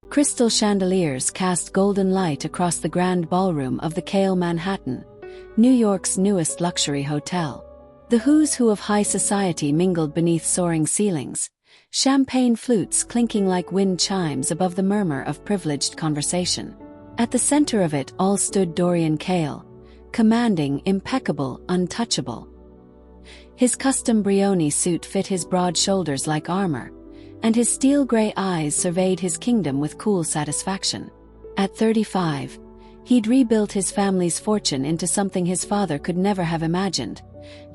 Crystal chandeliers cast golden light across the grand ballroom of the Kale Manhattan, New York's newest luxury hotel. The who's who of high society mingled beneath soaring ceilings, champagne flutes clinking like wind chimes above the murmur of privileged conversation. At the center of it all stood Dorian Kale, commanding, impeccable, untouchable. His custom Brioni suit fit his broad shoulders like armor, and his steel-gray eyes surveyed his kingdom with cool satisfaction. At 35, he'd rebuilt his family's fortune into something his father could never have imagined,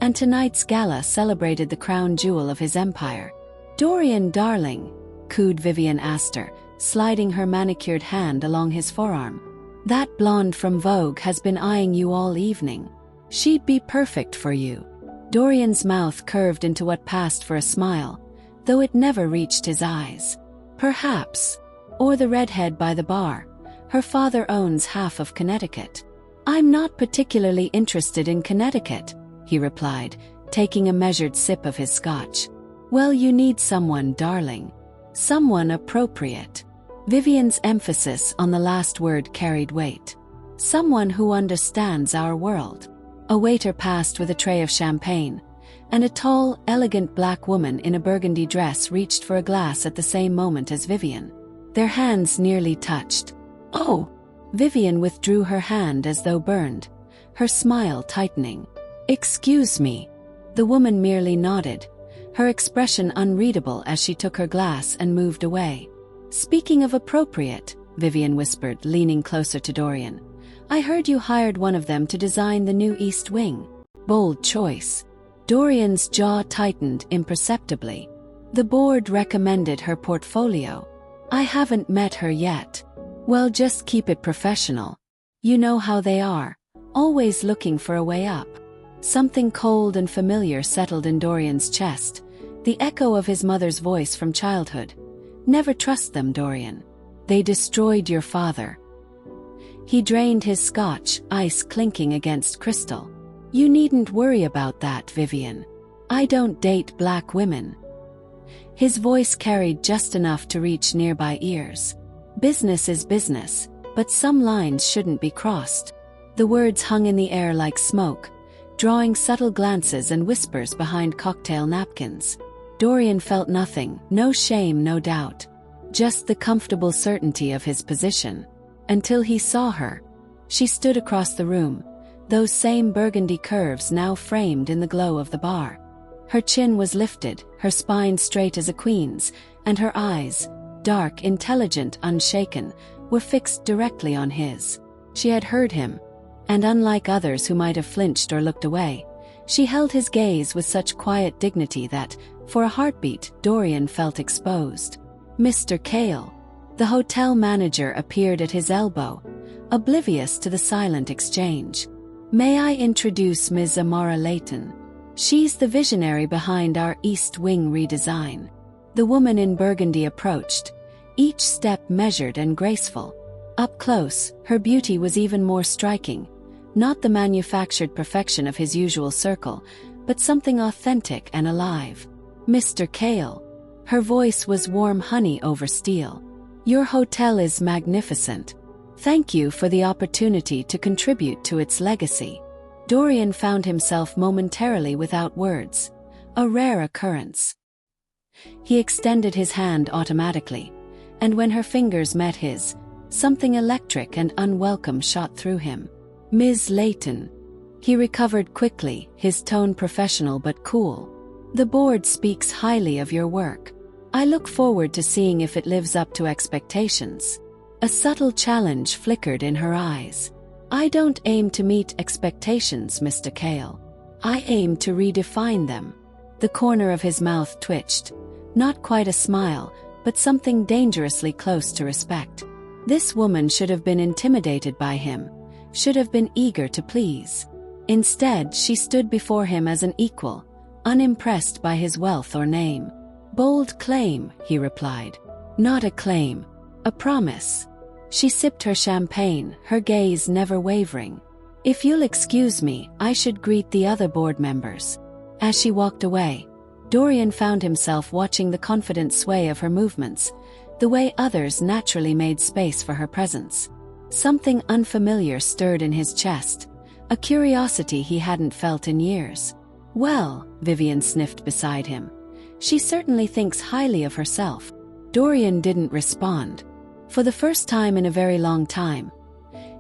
and tonight's gala celebrated the crown jewel of his empire. "Dorian, darling," cooed Vivian Astor, sliding her manicured hand along his forearm. "That blonde from Vogue has been eyeing you all evening. She'd be perfect for you." Dorian's mouth curved into what passed for a smile, though it never reached his eyes. "Perhaps. Or the redhead by the bar. Her father owns half of Connecticut." "I'm not particularly interested in Connecticut," he replied, taking a measured sip of his scotch. "Well, you need someone, darling. Someone appropriate." Vivian's emphasis on the last word carried weight. "Someone who understands our world." A waiter passed with a tray of champagne, and a tall, elegant black woman in a burgundy dress reached for a glass at the same moment as Vivian. Their hands nearly touched. "Oh!" Vivian withdrew her hand as though burned, her smile tightening. "Excuse me." The woman merely nodded, her expression unreadable as she took her glass and moved away. "Speaking of appropriate," Vivian whispered, leaning closer to Dorian, "I heard you hired one of them to design the new East Wing." Bold choice. Dorian's jaw tightened imperceptibly. "The board recommended her portfolio." "I haven't met her yet." "Well, just keep it professional. You know how they are, always looking for a way up." Something cold and familiar settled in Dorian's chest, the echo of his mother's voice from childhood. "Never trust them, Dorian. They destroyed your father." He drained his scotch, ice clinking against crystal. "You needn't worry about that, Vivian. I don't date black women." His voice carried just enough to reach nearby ears. "Business is business, but some lines shouldn't be crossed." The words hung in the air like smoke, drawing subtle glances and whispers behind cocktail napkins. Dorian felt nothing, no shame, no doubt. Just the comfortable certainty of his position. Until he saw her. She stood across the room, those same burgundy curves now framed in the glow of the bar. Her chin was lifted, her spine straight as a queen's, and her eyes, dark, intelligent, unshaken, were fixed directly on his. She had heard him, and unlike others who might have flinched or looked away, she held his gaze with such quiet dignity that, for a heartbeat, Dorian felt exposed. "Mr. Kale." The hotel manager appeared at his elbow, oblivious to the silent exchange. "May I introduce Ms. Amara Layton? She's the visionary behind our East Wing redesign." The woman in burgundy approached, each step measured and graceful. Up close, her beauty was even more striking, not the manufactured perfection of his usual circle, but something authentic and alive. "Mr. Kale." Her voice was warm honey over steel. "Your hotel is magnificent. Thank you for the opportunity to contribute to its legacy." Dorian found himself momentarily without words, a rare occurrence. He extended his hand automatically, and when her fingers met his, something electric and unwelcome shot through him. "Ms. Layton." He recovered quickly, his tone professional but cool. "The board speaks highly of your work. I look forward to seeing if it lives up to expectations." A subtle challenge flickered in her eyes. "I don't aim to meet expectations, Mr. Kale. I aim to redefine them." The corner of his mouth twitched, not quite a smile, but something dangerously close to respect. This woman should have been intimidated by him, should have been eager to please. Instead, she stood before him as an equal, unimpressed by his wealth or name. "Bold claim," he replied. "Not a claim. A promise." She sipped her champagne, her gaze never wavering. "If you'll excuse me, I should greet the other board members." As she walked away, Dorian found himself watching the confident sway of her movements, the way others naturally made space for her presence. Something unfamiliar stirred in his chest, a curiosity he hadn't felt in years. "Well," Vivian sniffed beside him, "she certainly thinks highly of herself." Dorian didn't respond. For the first time in a very long time,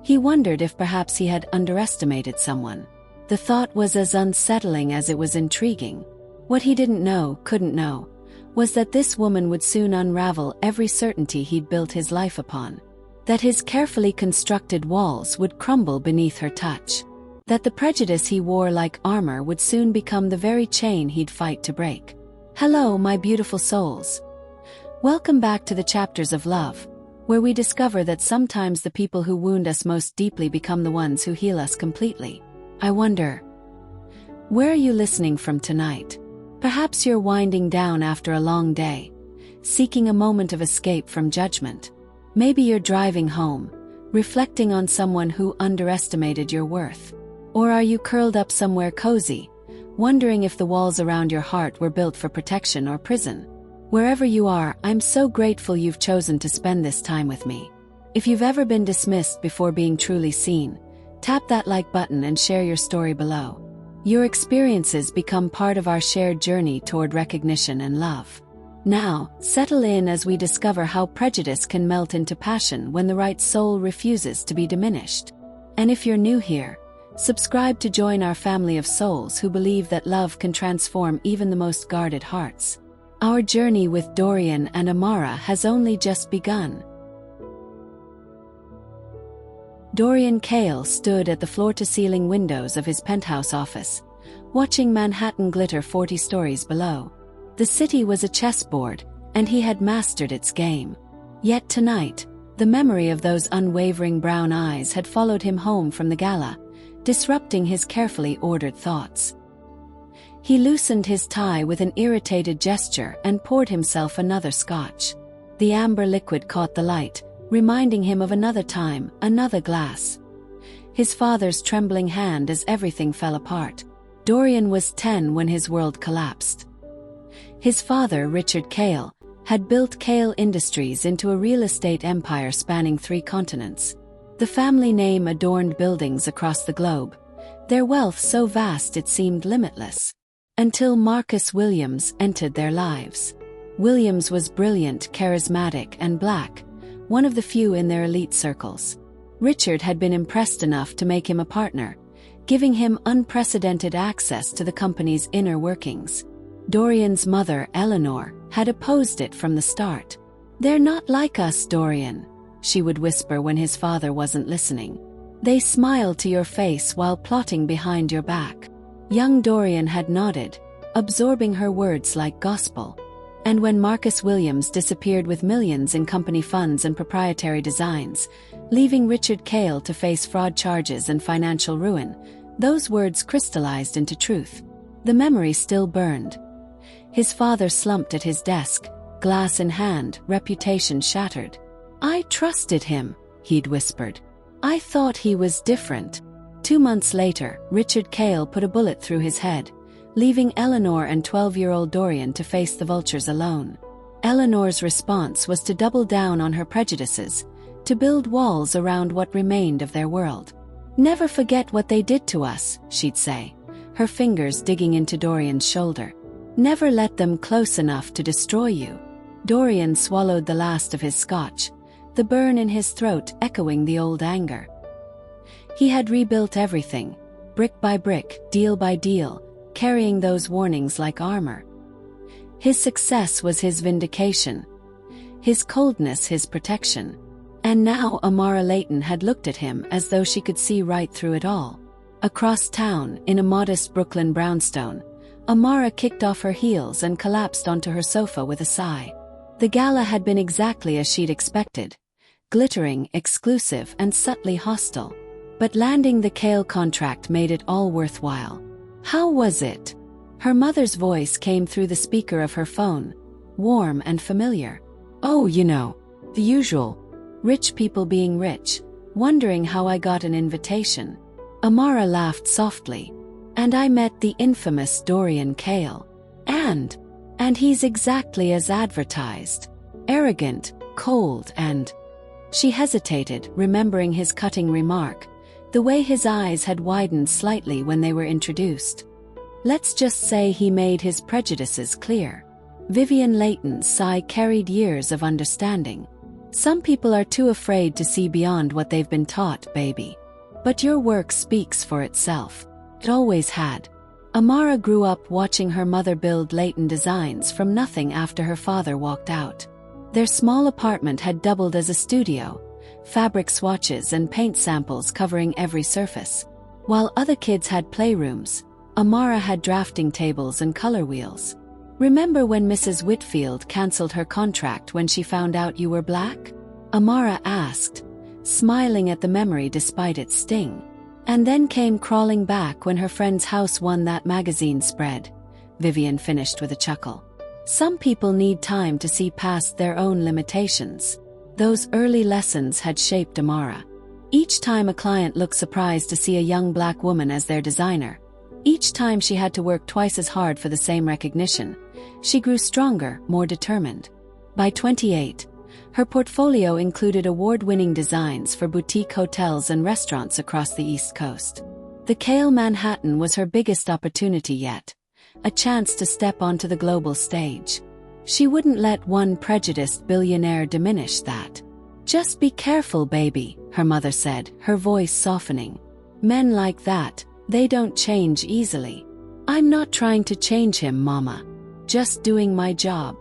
he wondered if perhaps he had underestimated someone. The thought was as unsettling as it was intriguing. What he couldn't know, was that this woman would soon unravel every certainty he'd built his life upon. That his carefully constructed walls would crumble beneath her touch. That the prejudice he wore like armor would soon become the very chain he'd fight to break. Hello, my beautiful souls. Welcome back to the Chapters of Love, where we discover that sometimes the people who wound us most deeply become the ones who heal us completely. I wonder, where are you listening from tonight? Perhaps you're winding down after a long day, seeking a moment of escape from judgment. Maybe you're driving home, reflecting on someone who underestimated your worth. Or are you curled up somewhere cozy, wondering if the walls around your heart were built for protection or prison? Wherever you are, I'm so grateful you've chosen to spend this time with me. If you've ever been dismissed before being truly seen, tap that like button and share your story below. Your experiences become part of our shared journey toward recognition and love. Now, settle in as we discover how prejudice can melt into passion when the right soul refuses to be diminished. And if you're new here, subscribe to join our family of souls who believe that love can transform even the most guarded hearts. Our journey with Dorian and Amara has only just begun. Dorian Cale stood at the floor-to-ceiling windows of his penthouse office, watching Manhattan glitter 40 stories below. The city was a chessboard, and he had mastered its game. Yet tonight, the memory of those unwavering brown eyes had followed him home from the gala, disrupting his carefully ordered thoughts. He loosened his tie with an irritated gesture and poured himself another scotch. The amber liquid caught the light, reminding him of another time, another glass. His father's trembling hand as everything fell apart. Dorian was 10 when his world collapsed. His father, Richard Cale, had built Cale Industries into a real estate empire spanning 3 continents. The family name adorned buildings across the globe, their wealth so vast it seemed limitless. Until Marcus Williams entered their lives. Williams was brilliant, charismatic, and black, one of the few in their elite circles. Richard had been impressed enough to make him a partner, giving him unprecedented access to the company's inner workings. Dorian's mother, Eleanor, had opposed it from the start. "They're not like us, Dorian," she would whisper when his father wasn't listening. "They smile to your face while plotting behind your back." Young Dorian had nodded, absorbing her words like gospel. And when Marcus Williams disappeared with millions in company funds and proprietary designs, leaving Richard Cale to face fraud charges and financial ruin, those words crystallized into truth. The memory still burned. His father slumped at his desk, glass in hand, reputation shattered. "I trusted him," he'd whispered. "I thought he was different." 2 months later, Richard Cale put a bullet through his head, leaving Eleanor and 12-year-old Dorian to face the vultures alone. Eleanor's response was to double down on her prejudices, to build walls around what remained of their world. "Never forget what they did to us," she'd say, her fingers digging into Dorian's shoulder. "Never let them close enough to destroy you." Dorian swallowed the last of his scotch, the burn in his throat echoing the old anger. He had rebuilt everything, brick by brick, deal by deal, carrying those warnings like armor. His success was his vindication, his coldness his protection. And now Amara Layton had looked at him as though she could see right through it all. Across town, in a modest Brooklyn brownstone, Amara kicked off her heels and collapsed onto her sofa with a sigh. The gala had been exactly as she'd expected, glittering, exclusive, and subtly hostile. But landing the Cale contract made it all worthwhile. "How was it?" Her mother's voice came through the speaker of her phone, warm and familiar. "Oh, you know, the usual. Rich people being rich, wondering how I got an invitation." Amara laughed softly. "And I met the infamous Dorian Cale. And he's exactly as advertised. Arrogant, cold and... She hesitated, remembering his cutting remark, the way his eyes had widened slightly when they were introduced. Let's just say he made his prejudices clear. Vivian Layton's sigh carried years of understanding. Some people are too afraid to see beyond what they've been taught, baby. But your work speaks for itself. It always had. Amara grew up watching her mother build Layton designs from nothing after her father walked out. Their small apartment had doubled as a studio, fabric swatches and paint samples covering every surface. While other kids had playrooms, Amara had drafting tables and color wheels. Remember when Mrs. Whitfield canceled her contract when she found out you were black? Amara asked, smiling at the memory despite its sting. And then came crawling back when her friend's house won that magazine spread. Vivian finished with a chuckle. Some people need time to see past their own limitations. Those early lessons had shaped Amara. Each time a client looked surprised to see a young black woman as their designer, each time she had to work twice as hard for the same recognition, she grew stronger, more determined. By 28, her portfolio included award-winning designs for boutique hotels and restaurants across the East Coast. The Kale Manhattan was her biggest opportunity yet, a chance to step onto the global stage. She wouldn't let one prejudiced billionaire diminish that. Just be careful, baby, her mother said, her voice softening. Men like that, they don't change easily. I'm not trying to change him, Mama. Just doing my job.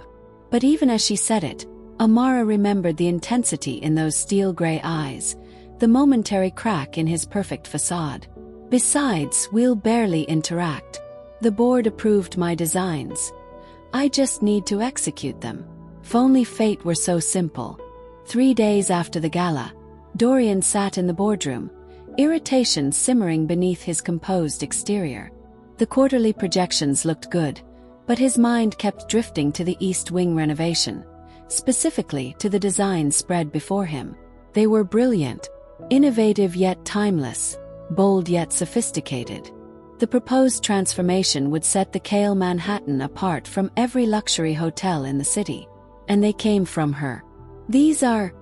But even as she said it, Amara remembered the intensity in those steel-gray eyes, the momentary crack in his perfect facade. Besides, we'll barely interact. The board approved my designs. I just need to execute them. If only fate were so simple. 3 days after the gala, Dorian sat in the boardroom, irritation simmering beneath his composed exterior. The quarterly projections looked good, but his mind kept drifting to the East Wing renovation, specifically to the designs spread before him. They were brilliant, innovative yet timeless, bold yet sophisticated. The proposed transformation would set the Kale Manhattan apart from every luxury hotel in the city. And they came from her. These are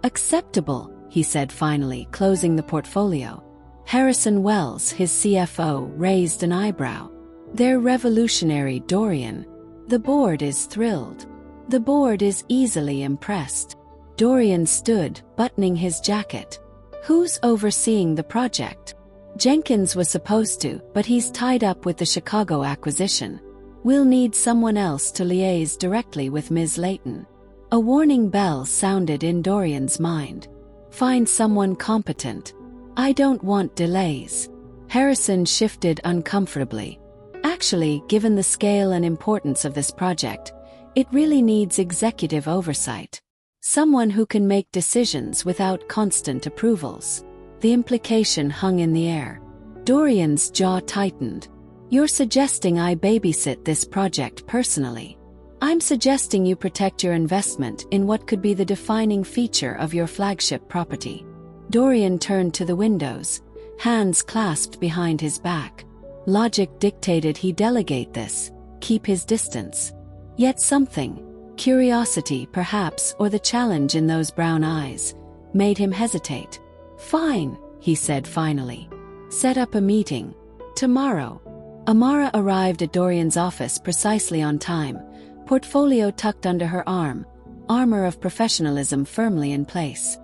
acceptable, he said finally, closing the portfolio. Harrison Wells, his CFO, raised an eyebrow. They're revolutionary, Dorian. The board is thrilled. The board is easily impressed. Dorian stood, buttoning his jacket. Who's overseeing the project? Jenkins was supposed to, but he's tied up with the Chicago acquisition. We'll need someone else to liaise directly with Ms. Layton. A warning bell sounded in Dorian's mind. Find someone competent. I don't want delays. Harrison shifted uncomfortably. Actually, given the scale and importance of this project, it really needs executive oversight. Someone who can make decisions without constant approvals. The implication hung in the air. Dorian's jaw tightened. You're suggesting I babysit this project personally. I'm suggesting you protect your investment in what could be the defining feature of your flagship property. Dorian turned to the windows, hands clasped behind his back. Logic dictated he delegate this, keep his distance. Yet something, curiosity perhaps, or the challenge in those brown eyes, made him hesitate. Fine, he said finally. Set up a meeting. Tomorrow. Amara arrived at Dorian's office precisely on time, portfolio tucked under her arm, armor of professionalism firmly in place.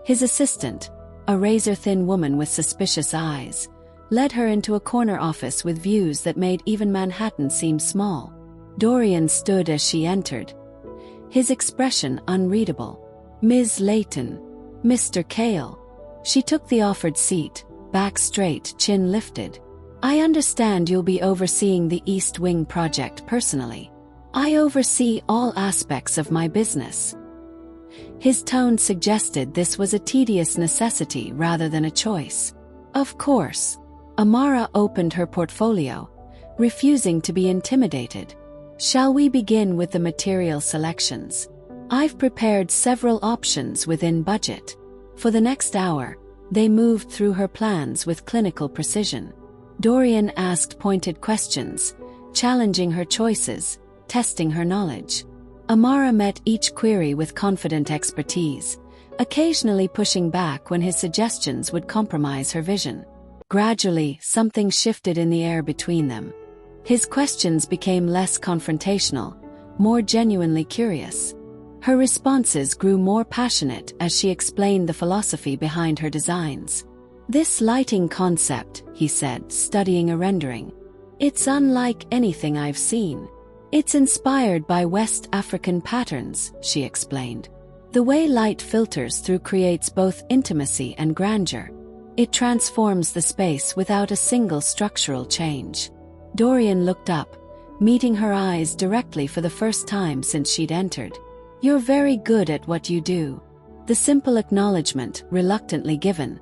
His assistant, a razor-thin woman with suspicious eyes, led her into a corner office with views that made even Manhattan seem small. Dorian stood as she entered, his expression unreadable. Ms. Layton. Mr. Kale. She took the offered seat, back straight, chin lifted. I understand you'll be overseeing the East Wing project personally. I oversee all aspects of my business. His tone suggested this was a tedious necessity rather than a choice. Of course. Amara opened her portfolio, refusing to be intimidated. Shall we begin with the material selections? I've prepared several options within budget. For the next hour, they moved through her plans with clinical precision. Dorian asked pointed questions, challenging her choices, testing her knowledge. Amara met each query with confident expertise, occasionally pushing back when his suggestions would compromise her vision. Gradually, something shifted in the air between them. His questions became less confrontational, more genuinely curious. Her responses grew more passionate as she explained the philosophy behind her designs. "This lighting concept," he said, studying a rendering. "It's unlike anything I've seen. It's inspired by West African patterns," she explained. "The way light filters through creates both intimacy and grandeur. It transforms the space without a single structural change." Dorian looked up, meeting her eyes directly for the first time since she'd entered. "You're very good at what you do." The simple acknowledgement, reluctantly given,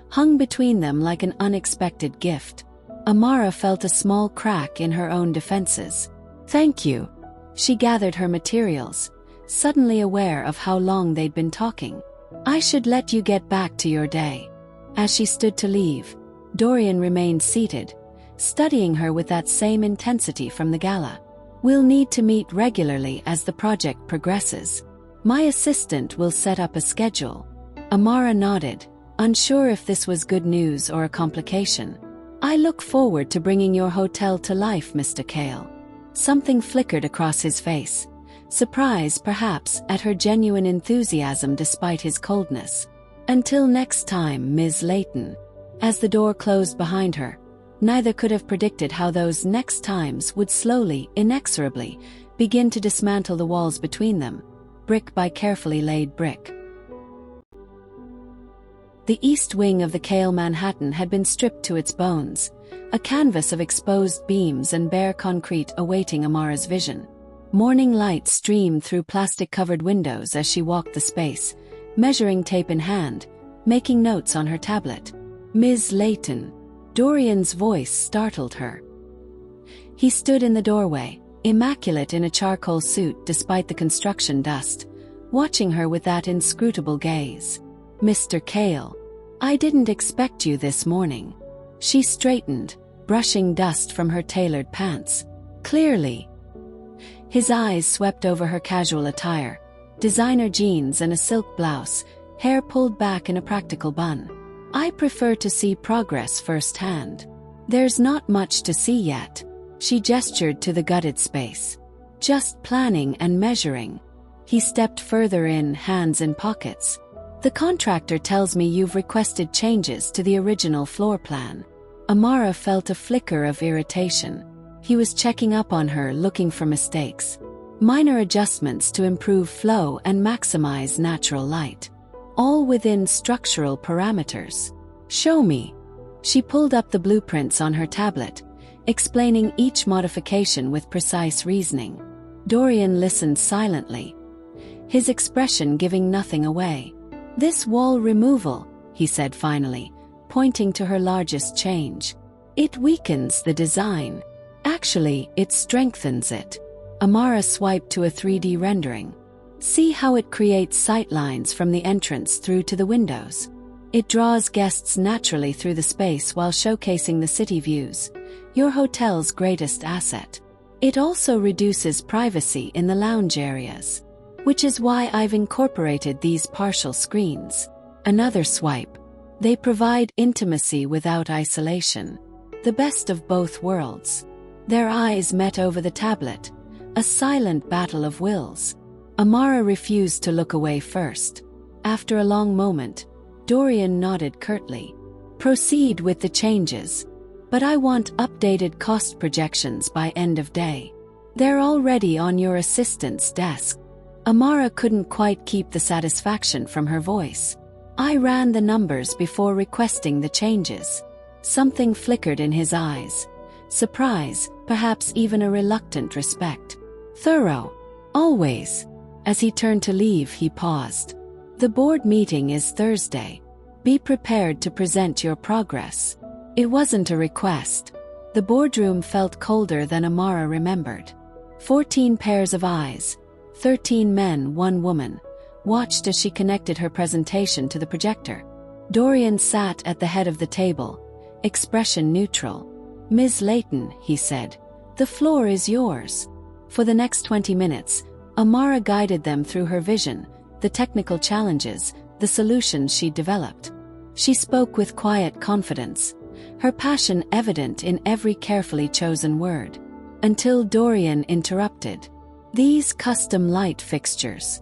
hung between them like an unexpected gift. Amara felt a small crack in her own defenses. "Thank you." She gathered her materials, suddenly aware of how long they'd been talking. "I should let you get back to your day." As she stood to leave, Dorian remained seated, studying her with that same intensity from the gala. "We'll need to meet regularly as the project progresses. My assistant will set up a schedule." Amara nodded, unsure if this was good news or a complication. "I look forward to bringing your hotel to life, Mr. Kale." Something flickered across his face, surprise perhaps at her genuine enthusiasm despite his coldness. "Until next time, Ms. Layton." As the door closed behind her, neither could have predicted how those next times would slowly, inexorably, begin to dismantle the walls between them, brick by carefully laid brick. The east wing of the Kale Manhattan had been stripped to its bones, a canvas of exposed beams and bare concrete awaiting Amara's vision. Morning light streamed through plastic-covered windows as she walked the space, measuring tape in hand, making notes on her tablet. "Ms. Layton." Dorian's voice startled her. He stood in the doorway, immaculate in a charcoal suit despite the construction dust, watching her with that inscrutable gaze. "Mr. Kale, I didn't expect you this morning." She straightened, brushing dust from her tailored pants. "Clearly." His eyes swept over her casual attire, designer jeans and a silk blouse, hair pulled back in a practical bun. "I prefer to see progress firsthand." "There's not much to see yet." She gestured to the gutted space. "Just planning and measuring." He stepped further in, hands in pockets. "The contractor tells me you've requested changes to the original floor plan." Amara felt a flicker of irritation. He was checking up on her, looking for mistakes. Minor adjustments to improve flow and maximize natural light. All within structural parameters. "Show me." She pulled up the blueprints on her tablet, explaining each modification with precise reasoning. Dorian listened silently, his expression giving nothing away. "This wall removal," he said finally, pointing to her largest change. "It weakens the design. Actually, it strengthens it." Amara swiped to a 3D rendering. "See how it creates sightlines from the entrance through to the windows. It draws guests naturally through the space while showcasing the city views, your hotel's greatest asset. It also reduces privacy in the lounge areas, which is why I've incorporated these partial screens." Another swipe. "They provide intimacy without isolation. The best of both worlds." Their eyes met over the tablet, a silent battle of wills. Amara refused to look away first. After a long moment, Dorian nodded curtly. "Proceed with the changes. But I want updated cost projections by end of day. They're already on your assistant's desk." Amara couldn't quite keep the satisfaction from her voice. "I ran the numbers before requesting the changes." Something flickered in his eyes. Surprise, perhaps even a reluctant respect. "Thorough. Always." As he turned to leave, he paused. "The board meeting is Thursday. Be prepared to present your progress." It wasn't a request. The boardroom felt colder than Amara remembered. 14 pairs of eyes, 13 men, 1 woman, watched as she connected her presentation to the projector. Dorian sat at the head of the table, expression neutral. "Ms. Layton," he said, "the floor is yours." For the next 20 minutes, Amara guided them through her vision, the technical challenges, the solutions she'd developed. She spoke with quiet confidence, her passion evident in every carefully chosen word. Until Dorian interrupted. "These custom light fixtures."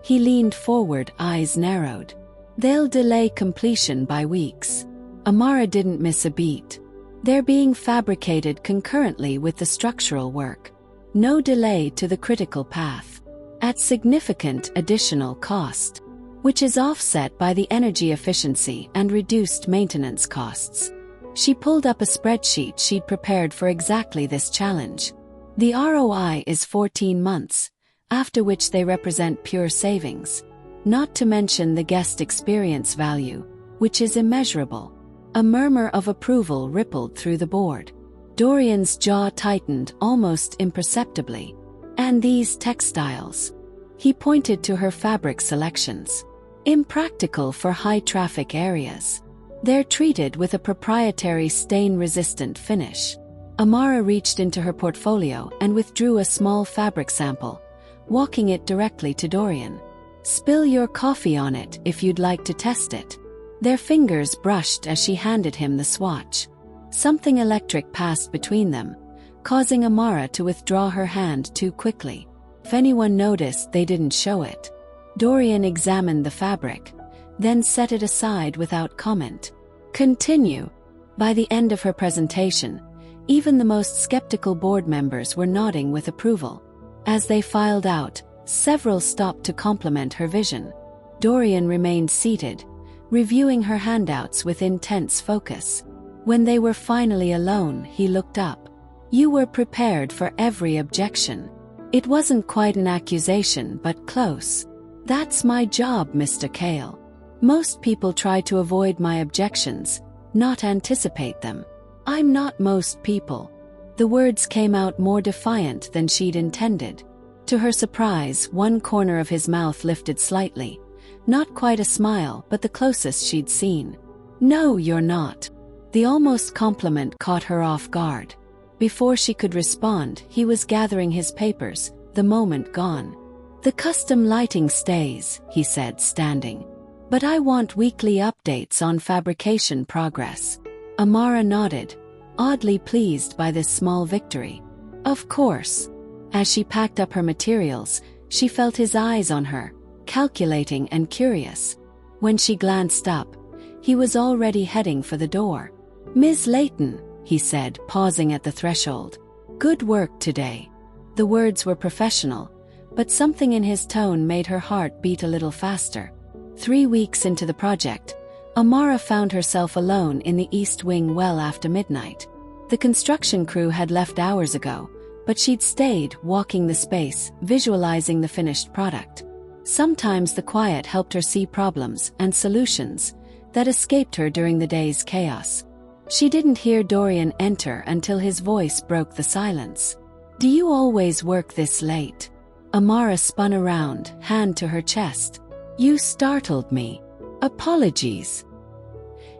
He leaned forward, eyes narrowed. "They'll delay completion by weeks." Amara didn't miss a beat. "They're being fabricated concurrently with the structural work. No delay to the critical path. At significant additional cost, which is offset by the energy efficiency and reduced maintenance costs." She pulled up a spreadsheet she'd prepared for exactly this challenge. The ROI is 14 months, after which they represent pure savings. Not to mention the guest experience value, which is immeasurable. A murmur of approval rippled through the board. Dorian's jaw tightened almost imperceptibly. "And these textiles?" He pointed to her fabric selections. "Impractical for high-traffic areas. They're treated with a proprietary stain-resistant finish." Amara reached into her portfolio and withdrew a small fabric sample, walking it directly to Dorian. "Spill your coffee on it if you'd like to test it." Their fingers brushed as she handed him the swatch. Something electric passed between them, causing Amara to withdraw her hand too quickly. If anyone noticed, they didn't show it. Dorian examined the fabric, then set it aside without comment. "Continue." By the end of her presentation, even the most skeptical board members were nodding with approval. As they filed out, several stopped to compliment her vision. Dorian remained seated, reviewing her handouts with intense focus. When they were finally alone, he looked up. "You were prepared for every objection." It wasn't quite an accusation, but close. "That's my job, Mr. Kale. Most people try to avoid my objections, not anticipate them. I'm not most people." The words came out more defiant than she'd intended. To her surprise, one corner of his mouth lifted slightly. Not quite a smile, but the closest she'd seen. "No, you're not." The almost compliment caught her off guard. Before she could respond, he was gathering his papers, the moment gone. "The custom lighting stays," he said, standing. "But I want weekly updates on fabrication progress." Amara nodded, oddly pleased by this small victory. "Of course." As she packed up her materials, she felt his eyes on her, calculating and curious. When she glanced up, he was already heading for the door. "Ms. Layton," he said, pausing at the threshold. "Good work today." The words were professional, but something in his tone made her heart beat a little faster. 3 weeks into the project, Amara found herself alone in the East Wing well after midnight. The construction crew had left hours ago, but she'd stayed, walking the space, visualizing the finished product. Sometimes the quiet helped her see problems and solutions that escaped her during the day's chaos. She didn't hear Dorian enter until his voice broke the silence. "Do you always work this late?" Amara spun around, hand to her chest. "You startled me. Apologies."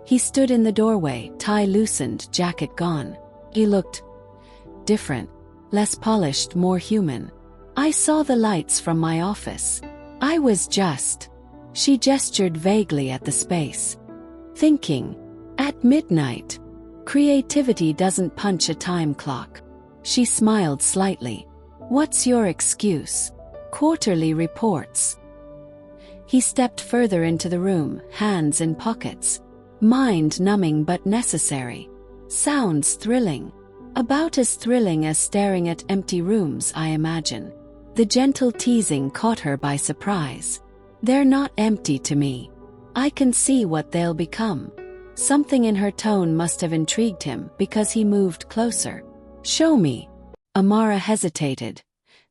He stood in the doorway, tie loosened, jacket gone. He looked different, less polished, more human. "I saw the lights from my office. I was just..." She gestured vaguely at the space. "Thinking. At midnight. Creativity doesn't punch a time clock." She smiled slightly. "What's your excuse?" "Quarterly reports." He stepped further into the room, hands in pockets. Mind-numbing but necessary. "Sounds thrilling. About as thrilling as staring at empty rooms, I imagine." The gentle teasing caught her by surprise. "They're not empty to me. I can see what they'll become." Something in her tone must have intrigued him because he moved closer. "Show me." Amara hesitated,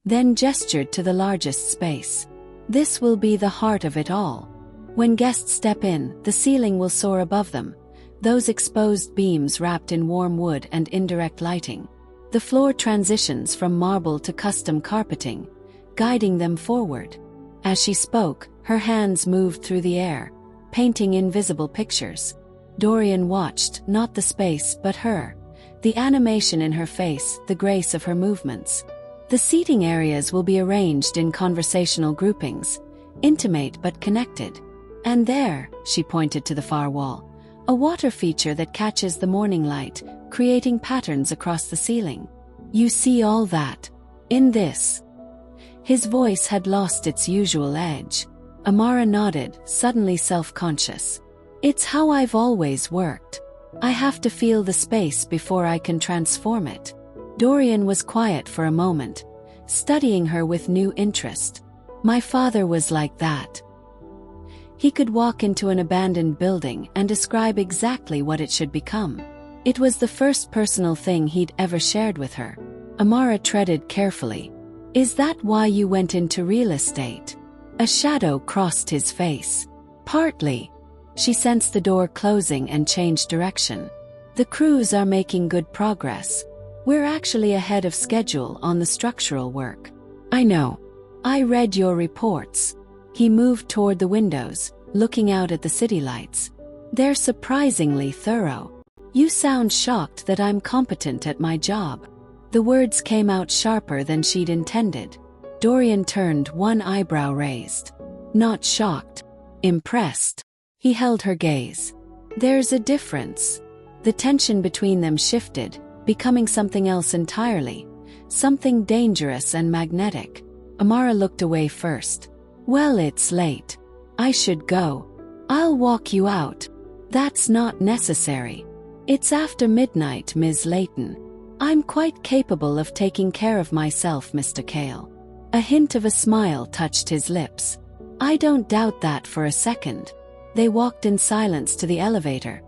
then gestured to the largest space. "This will be the heart of it all. When guests step in, the ceiling will soar above them, those exposed beams wrapped in warm wood and indirect lighting. The floor transitions from marble to custom carpeting, guiding them forward." As she spoke, her hands moved through the air, painting invisible pictures. Dorian watched, not the space but her, the animation in her face, the grace of her movements. The seating areas will be arranged in conversational groupings, intimate but connected. And there, she pointed to the far wall, a water feature that catches the morning light, creating patterns across the ceiling. You see all that in this? His voice had lost its usual edge. Amara nodded, suddenly self-conscious. It's how I've always worked. I have to feel the space before I can transform it. Dorian was quiet for a moment, studying her with new interest. My father was like that. He could walk into an abandoned building and describe exactly what it should become. It was the first personal thing he'd ever shared with her. Amara treaded carefully. Is that why you went into real estate? A shadow crossed his face. Partly. She sensed the door closing and changed direction. The crews are making good progress. We're actually ahead of schedule on the structural work. I know. I read your reports. He moved toward the windows, looking out at the city lights. They're surprisingly thorough. You sound shocked that I'm competent at my job. The words came out sharper than she'd intended. Dorian turned, one eyebrow raised. Not shocked. Impressed. He held her gaze. There's a difference. The tension between them shifted, becoming something else entirely. Something dangerous and magnetic. Amara looked away first. Well, it's late. I should go. I'll walk you out. That's not necessary. It's after midnight, Ms. Layton. I'm quite capable of taking care of myself, Mr. Cale. A hint of a smile touched his lips. I don't doubt that for a second. They walked in silence to the elevator,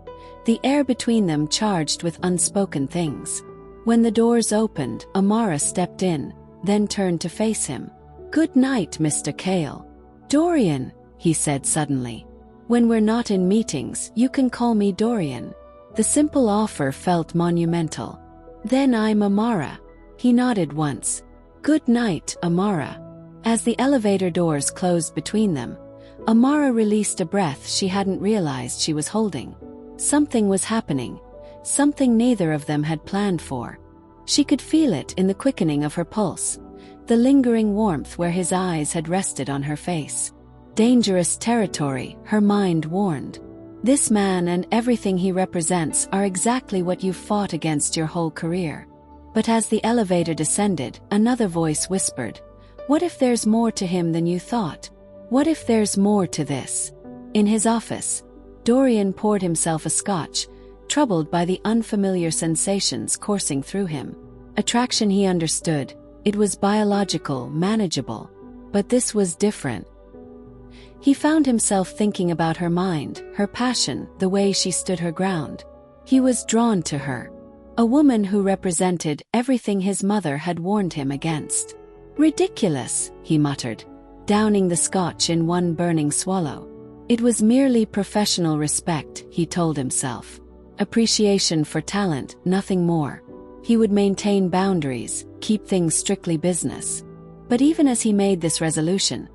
the air between them charged with unspoken things. When the doors opened, Amara stepped in, then turned to face him. Good night, Mr. Cale. Dorian, he said suddenly. When we're not in meetings, you can call me Dorian. The simple offer felt monumental. Then I'm Amara. He nodded once. Good night, Amara. As the elevator doors closed between them, Amara released a breath she hadn't realized she was holding. Something was happening, something neither of them had planned for. She could feel it in the quickening of her pulse, the lingering warmth where his eyes had rested on her face. Dangerous territory, her mind warned. This man and everything he represents are exactly what you've fought against your whole career. But as the elevator descended, another voice whispered, what if there's more to him than you thought? What if there's more to this? In his office, Dorian poured himself a scotch, troubled by the unfamiliar sensations coursing through him. Attraction he understood. It was biological, manageable. But this was different. He found himself thinking about her mind, her passion, the way she stood her ground. He was drawn to her. A woman who represented everything his mother had warned him against. Ridiculous, he muttered, downing the scotch in one burning swallow. It was merely professional respect, he told himself. Appreciation for talent, nothing more. He would maintain boundaries, keep things strictly business. But even as he made this resolution,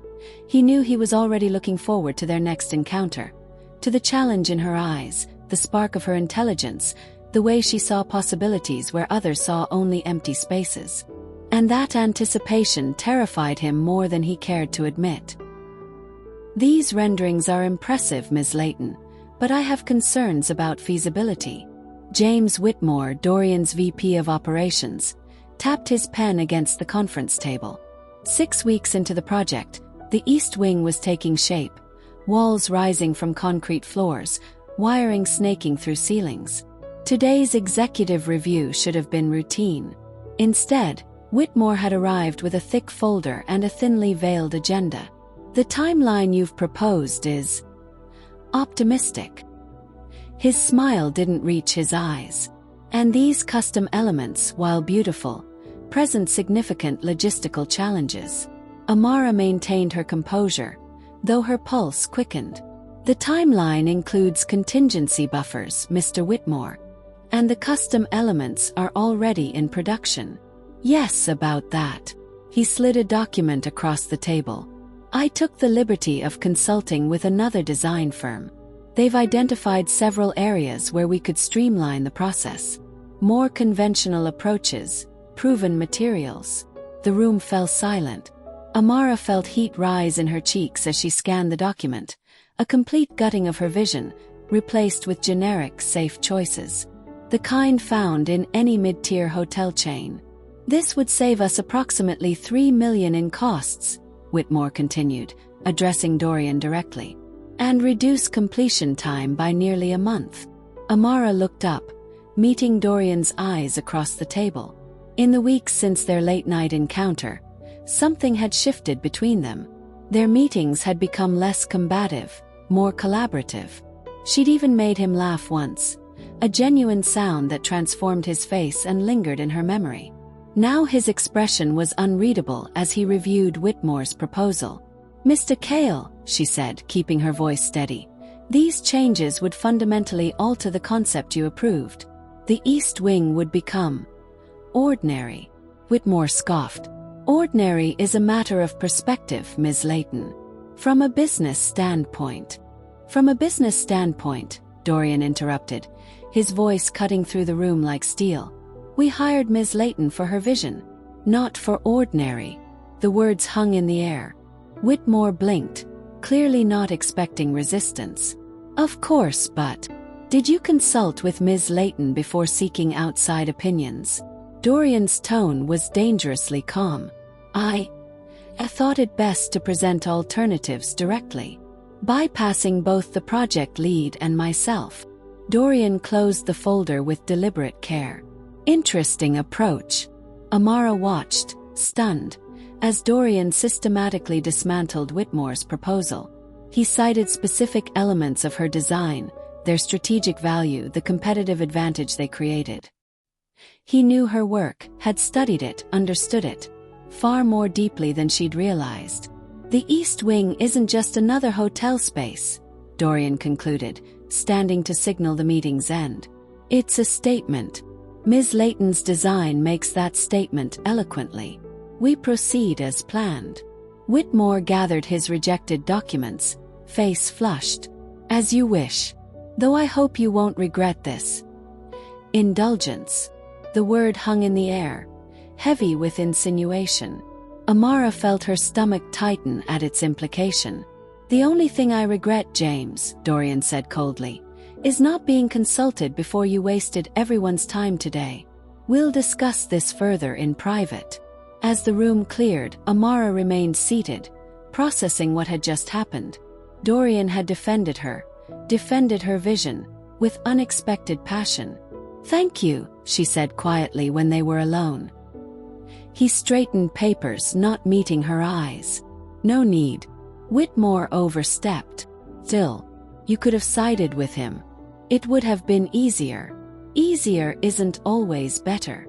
he knew he was already looking forward to their next encounter, to the challenge in her eyes, the spark of her intelligence, the way she saw possibilities where others saw only empty spaces. And that anticipation terrified him more than he cared to admit. These renderings are impressive, Ms. Layton, but I have concerns about feasibility. James Whitmore, Dorian's VP of Operations, tapped his pen against the conference table. 6 weeks into the project, the East Wing was taking shape, walls rising from concrete floors, wiring snaking through ceilings. Today's executive review should have been routine. Instead, Whitmore had arrived with a thick folder and a thinly veiled agenda. The timeline you've proposed is optimistic. His smile didn't reach his eyes. And these custom elements, while beautiful, present significant logistical challenges. Amara maintained her composure, though her pulse quickened. The timeline includes contingency buffers, Mr. Whitmore. And the custom elements are already in production. Yes, about that. He slid a document across the table. I took the liberty of consulting with another design firm. They've identified several areas where we could streamline the process. More conventional approaches, proven materials. The room fell silent. Amara felt heat rise in her cheeks as she scanned the document, a complete gutting of her vision, replaced with generic, safe choices. The kind found in any mid-tier hotel chain. This would save us approximately $3 million in costs, Whitmore continued, addressing Dorian directly, and reduce completion time by nearly a month. Amara looked up, meeting Dorian's eyes across the table. In the weeks since their late-night encounter, something had shifted between them. Their meetings had become less combative, more collaborative. She'd even made him laugh once, a genuine sound that transformed his face and lingered in her memory. Now his expression was unreadable as he reviewed Whitmore's proposal. "Mr. Cale," she said, keeping her voice steady, "these changes would fundamentally alter the concept you approved. The East Wing would become ordinary." Whitmore scoffed. "Ordinary is a matter of perspective, Ms. Layton. From a business standpoint." "From a business standpoint," Dorian interrupted, his voice cutting through the room like steel. "We hired Ms. Layton for her vision, not for ordinary." The words hung in the air. Whitmore blinked, clearly not expecting resistance. "Of course, but did you consult with Ms. Layton before seeking outside opinions?" Dorian's tone was dangerously calm. I thought it best to present alternatives directly, bypassing both the project lead and myself." Dorian closed the folder with deliberate care. "Interesting approach." Amara watched, stunned, as Dorian systematically dismantled Whitmore's proposal. He cited specific elements of her design, their strategic value, the competitive advantage they created. He knew her work, had studied it, understood it, far more deeply than she'd realized. "The East Wing isn't just another hotel space," Dorian concluded, standing to signal the meeting's end. "It's a statement. Ms. Layton's design makes that statement eloquently. We proceed as planned." Whitmore gathered his rejected documents, face flushed. "As you wish. Though I hope you won't regret this." Indulgence. The word hung in the air, heavy with insinuation. Amara felt her stomach tighten at its implication. "The only thing I regret, James," Dorian said coldly, "is not being consulted before you wasted everyone's time today. We'll discuss this further in private." As the room cleared, Amara remained seated, processing what had just happened. Dorian had defended her vision, with unexpected passion. "Thank you," she said quietly when they were alone. He straightened papers, not meeting her eyes. "No need." Whitmore overstepped. "Still, you could have sided with him. It would have been easier." "Easier isn't always better."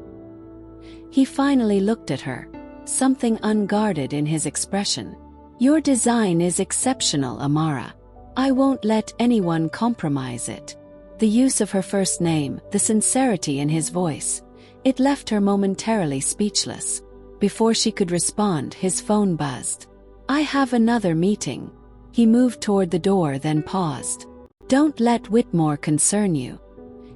He finally looked at her, something unguarded in his expression. "Your design is exceptional, Amara. I won't let anyone compromise it." The use of her first name, the sincerity in his voice, it left her momentarily speechless. Before she could respond, his phone buzzed. "I have another meeting." He moved toward the door, then paused. "Don't let Whitmore concern you.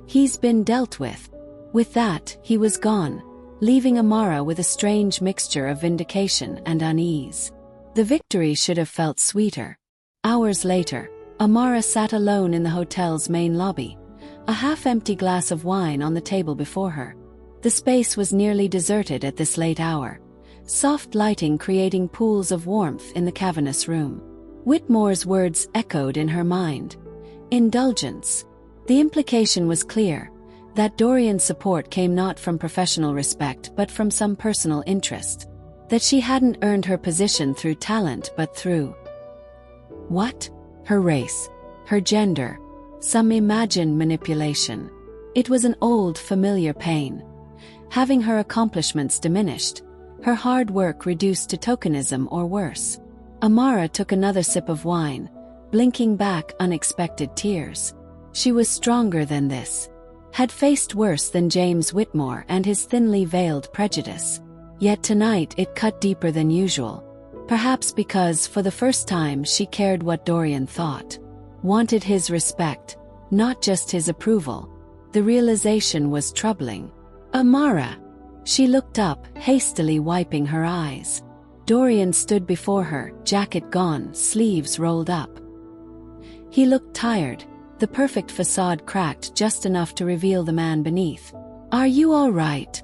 He's been dealt with." With that, he was gone, leaving Amara with a strange mixture of vindication and unease. The victory should have felt sweeter. Hours later, Amara sat alone in the hotel's main lobby, a half-empty glass of wine on the table before her. The space was nearly deserted at this late hour, soft lighting creating pools of warmth in the cavernous room. Whitmore's words echoed in her mind. Indulgence. The implication was clear, that Dorian's support came not from professional respect but from some personal interest. That she hadn't earned her position through talent but through what? Her race, her gender, some imagined manipulation. It was an old, familiar pain. Having her accomplishments diminished, her hard work reduced to tokenism or worse. Amara took another sip of wine, blinking back unexpected tears. She was stronger than this. Had faced worse than James Whitmore and his thinly veiled prejudice. Yet tonight it cut deeper than usual. Perhaps because, for the first time, she cared what Dorian thought. Wanted his respect, not just his approval. The realization was troubling. "Amara," She looked up, hastily wiping her eyes. Dorian stood before her, jacket gone, sleeves rolled up. He looked tired, the perfect facade cracked just enough to reveal the man beneath. "Are you all right?"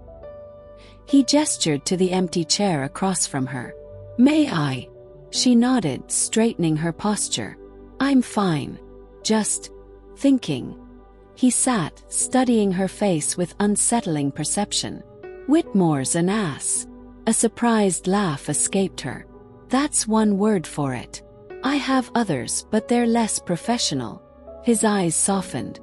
He gestured to the empty chair across from her. "May I?" She nodded, straightening her posture. "I'm fine. Just thinking." He sat, studying her face with unsettling perception. "Whitmore's an ass." A surprised laugh escaped her. "That's one word for it. I have others, but they're less professional." His eyes softened.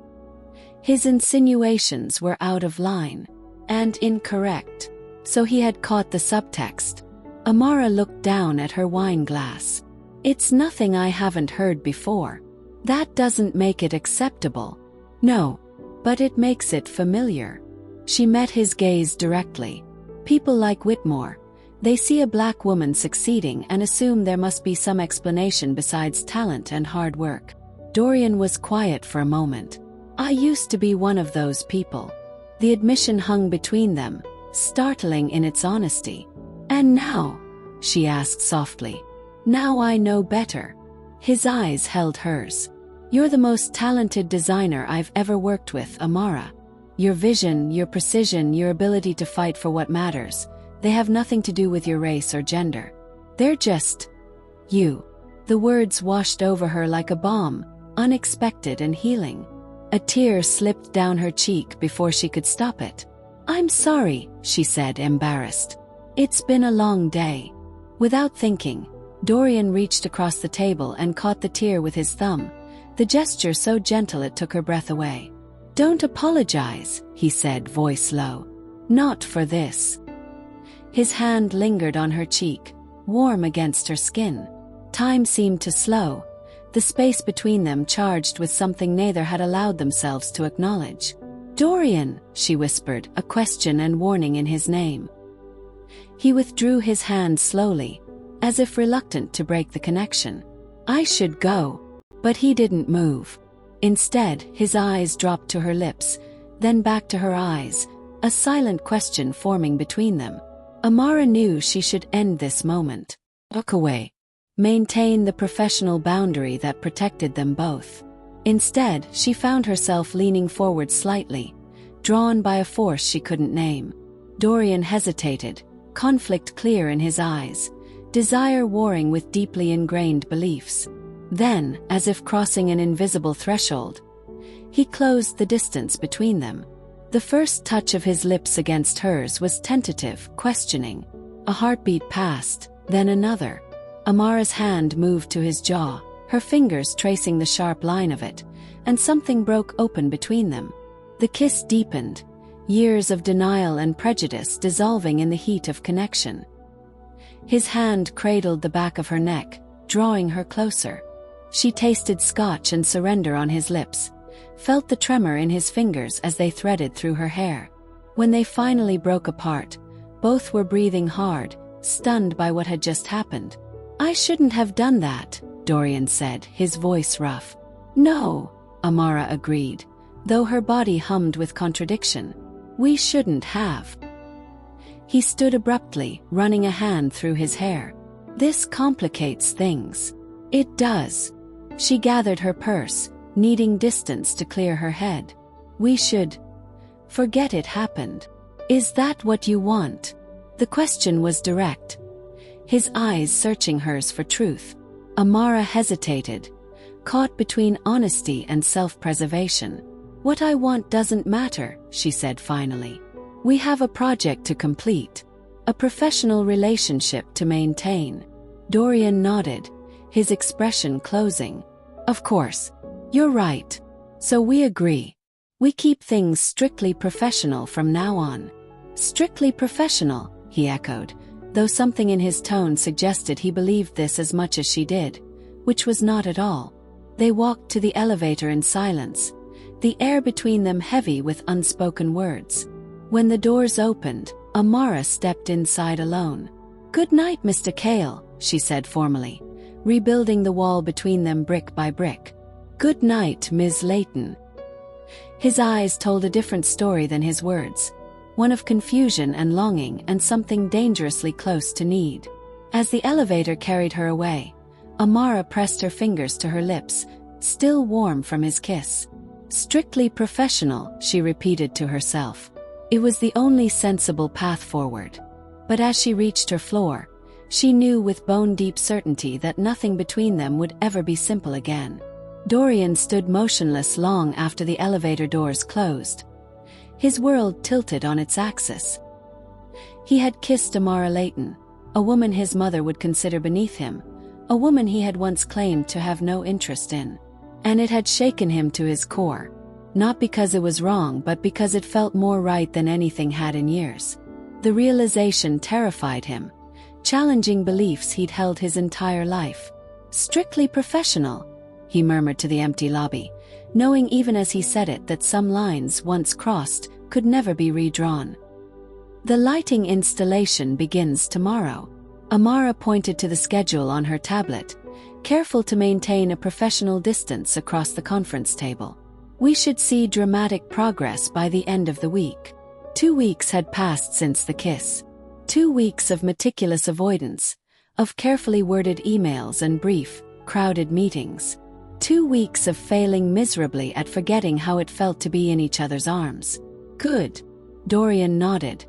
His insinuations were out of line and incorrect, so he had caught the subtext. Amara looked down at her wine glass. "It's nothing I haven't heard before. That doesn't make it acceptable." "No, but it makes it familiar." She met his gaze directly. "People like Whitmore, they see a black woman succeeding and assume there must be some explanation besides talent and hard work." Dorian was quiet for a moment. "I used to be one of those people." The admission hung between them, startling in its honesty. "And now?" she asked softly. "Now I know better." His eyes held hers. "You're the most talented designer I've ever worked with, Amara. Your vision, your precision, your ability to fight for what matters, they have nothing to do with your race or gender. They're just you." The words washed over her like a balm, unexpected and healing. A tear slipped down her cheek before she could stop it. "I'm sorry," she said, embarrassed. "It's been a long day." Without thinking, Dorian reached across the table and caught the tear with his thumb, the gesture so gentle it took her breath away. "Don't apologize," he said, voice low. "Not for this." His hand lingered on her cheek, warm against her skin. Time seemed to slow, the space between them charged with something neither had allowed themselves to acknowledge. "Dorian," she whispered, a question and warning in his name. He withdrew his hand slowly, as if reluctant to break the connection. "I should go." But he didn't move. Instead, his eyes dropped to her lips, then back to her eyes, a silent question forming between them. Amara knew she should end this moment. Look away. Maintain the professional boundary that protected them both. Instead, she found herself leaning forward slightly, drawn by a force she couldn't name. Dorian hesitated, conflict clear in his eyes, desire warring with deeply ingrained beliefs. Then, as if crossing an invisible threshold, he closed the distance between them. The first touch of his lips against hers was tentative, questioning. A heartbeat passed, then another. Amara's hand moved to his jaw, her fingers tracing the sharp line of it, and something broke open between them. The kiss deepened, years of denial and prejudice dissolving in the heat of connection. His hand cradled the back of her neck, drawing her closer. She tasted scotch and surrender on his lips, felt the tremor in his fingers as they threaded through her hair. When they finally broke apart, both were breathing hard, stunned by what had just happened. "I shouldn't have done that," Dorian said, his voice rough. "No," Amara agreed, though her body hummed with contradiction. "We shouldn't have." He stood abruptly, running a hand through his hair. "This complicates things." "It does." She gathered her purse, needing distance to clear her head. "We should forget it happened. Is that what you want?" The question was direct, his eyes searching hers for truth. Amara hesitated, caught between honesty and self-preservation. "What I want doesn't matter," she said finally. "We have a project to complete, a professional relationship to maintain." Dorian nodded, his expression closing. "Of course. You're right. So we agree. We keep things strictly professional from now on." "Strictly professional," he echoed, though something in his tone suggested he believed this as much as she did, which was not at all. They walked to the elevator in silence, the air between them heavy with unspoken words. When the doors opened, Amara stepped inside alone. "Good night, Mr. Cale," she said formally, rebuilding the wall between them brick by brick. "Good night, Ms. Layton." His eyes told a different story than his words, one of confusion and longing and something dangerously close to need. As the elevator carried her away, Amara pressed her fingers to her lips, still warm from his kiss. Strictly professional, she repeated to herself. It was the only sensible path forward. But as she reached her floor, she knew with bone-deep certainty that nothing between them would ever be simple again. Dorian stood motionless long after the elevator doors closed, his world tilted on its axis. He had kissed Amara Layton, a woman his mother would consider beneath him, a woman he had once claimed to have no interest in. And it had shaken him to his core, not because it was wrong but because it felt more right than anything had in years. The realization terrified him, challenging beliefs he'd held his entire life. Strictly professional, he murmured to the empty lobby, knowing even as he said it that some lines once crossed could never be redrawn. The lighting installation begins tomorrow. Amara pointed to the schedule on her tablet, careful to maintain a professional distance across the conference table. We should see dramatic progress by the end of the week. 2 weeks had passed since the kiss. 2 weeks of meticulous avoidance, of carefully worded emails and brief, crowded meetings. 2 weeks of failing miserably at forgetting how it felt to be in each other's arms. Good. Dorian nodded,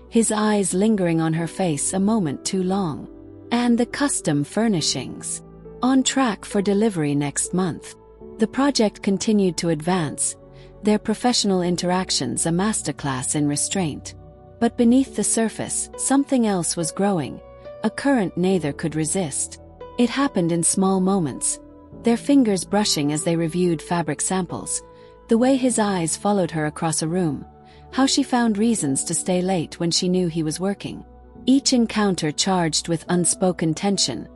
his eyes lingering on her face a moment too long. And the custom furnishings. On track for delivery next month. The project continued to advance, their professional interactions a masterclass in restraint. But beneath the surface, something else was growing, a current neither could resist. It happened in small moments, their fingers brushing as they reviewed fabric samples, the way his eyes followed her across a room, how she found reasons to stay late when she knew he was working. Each encounter charged with unspoken tension,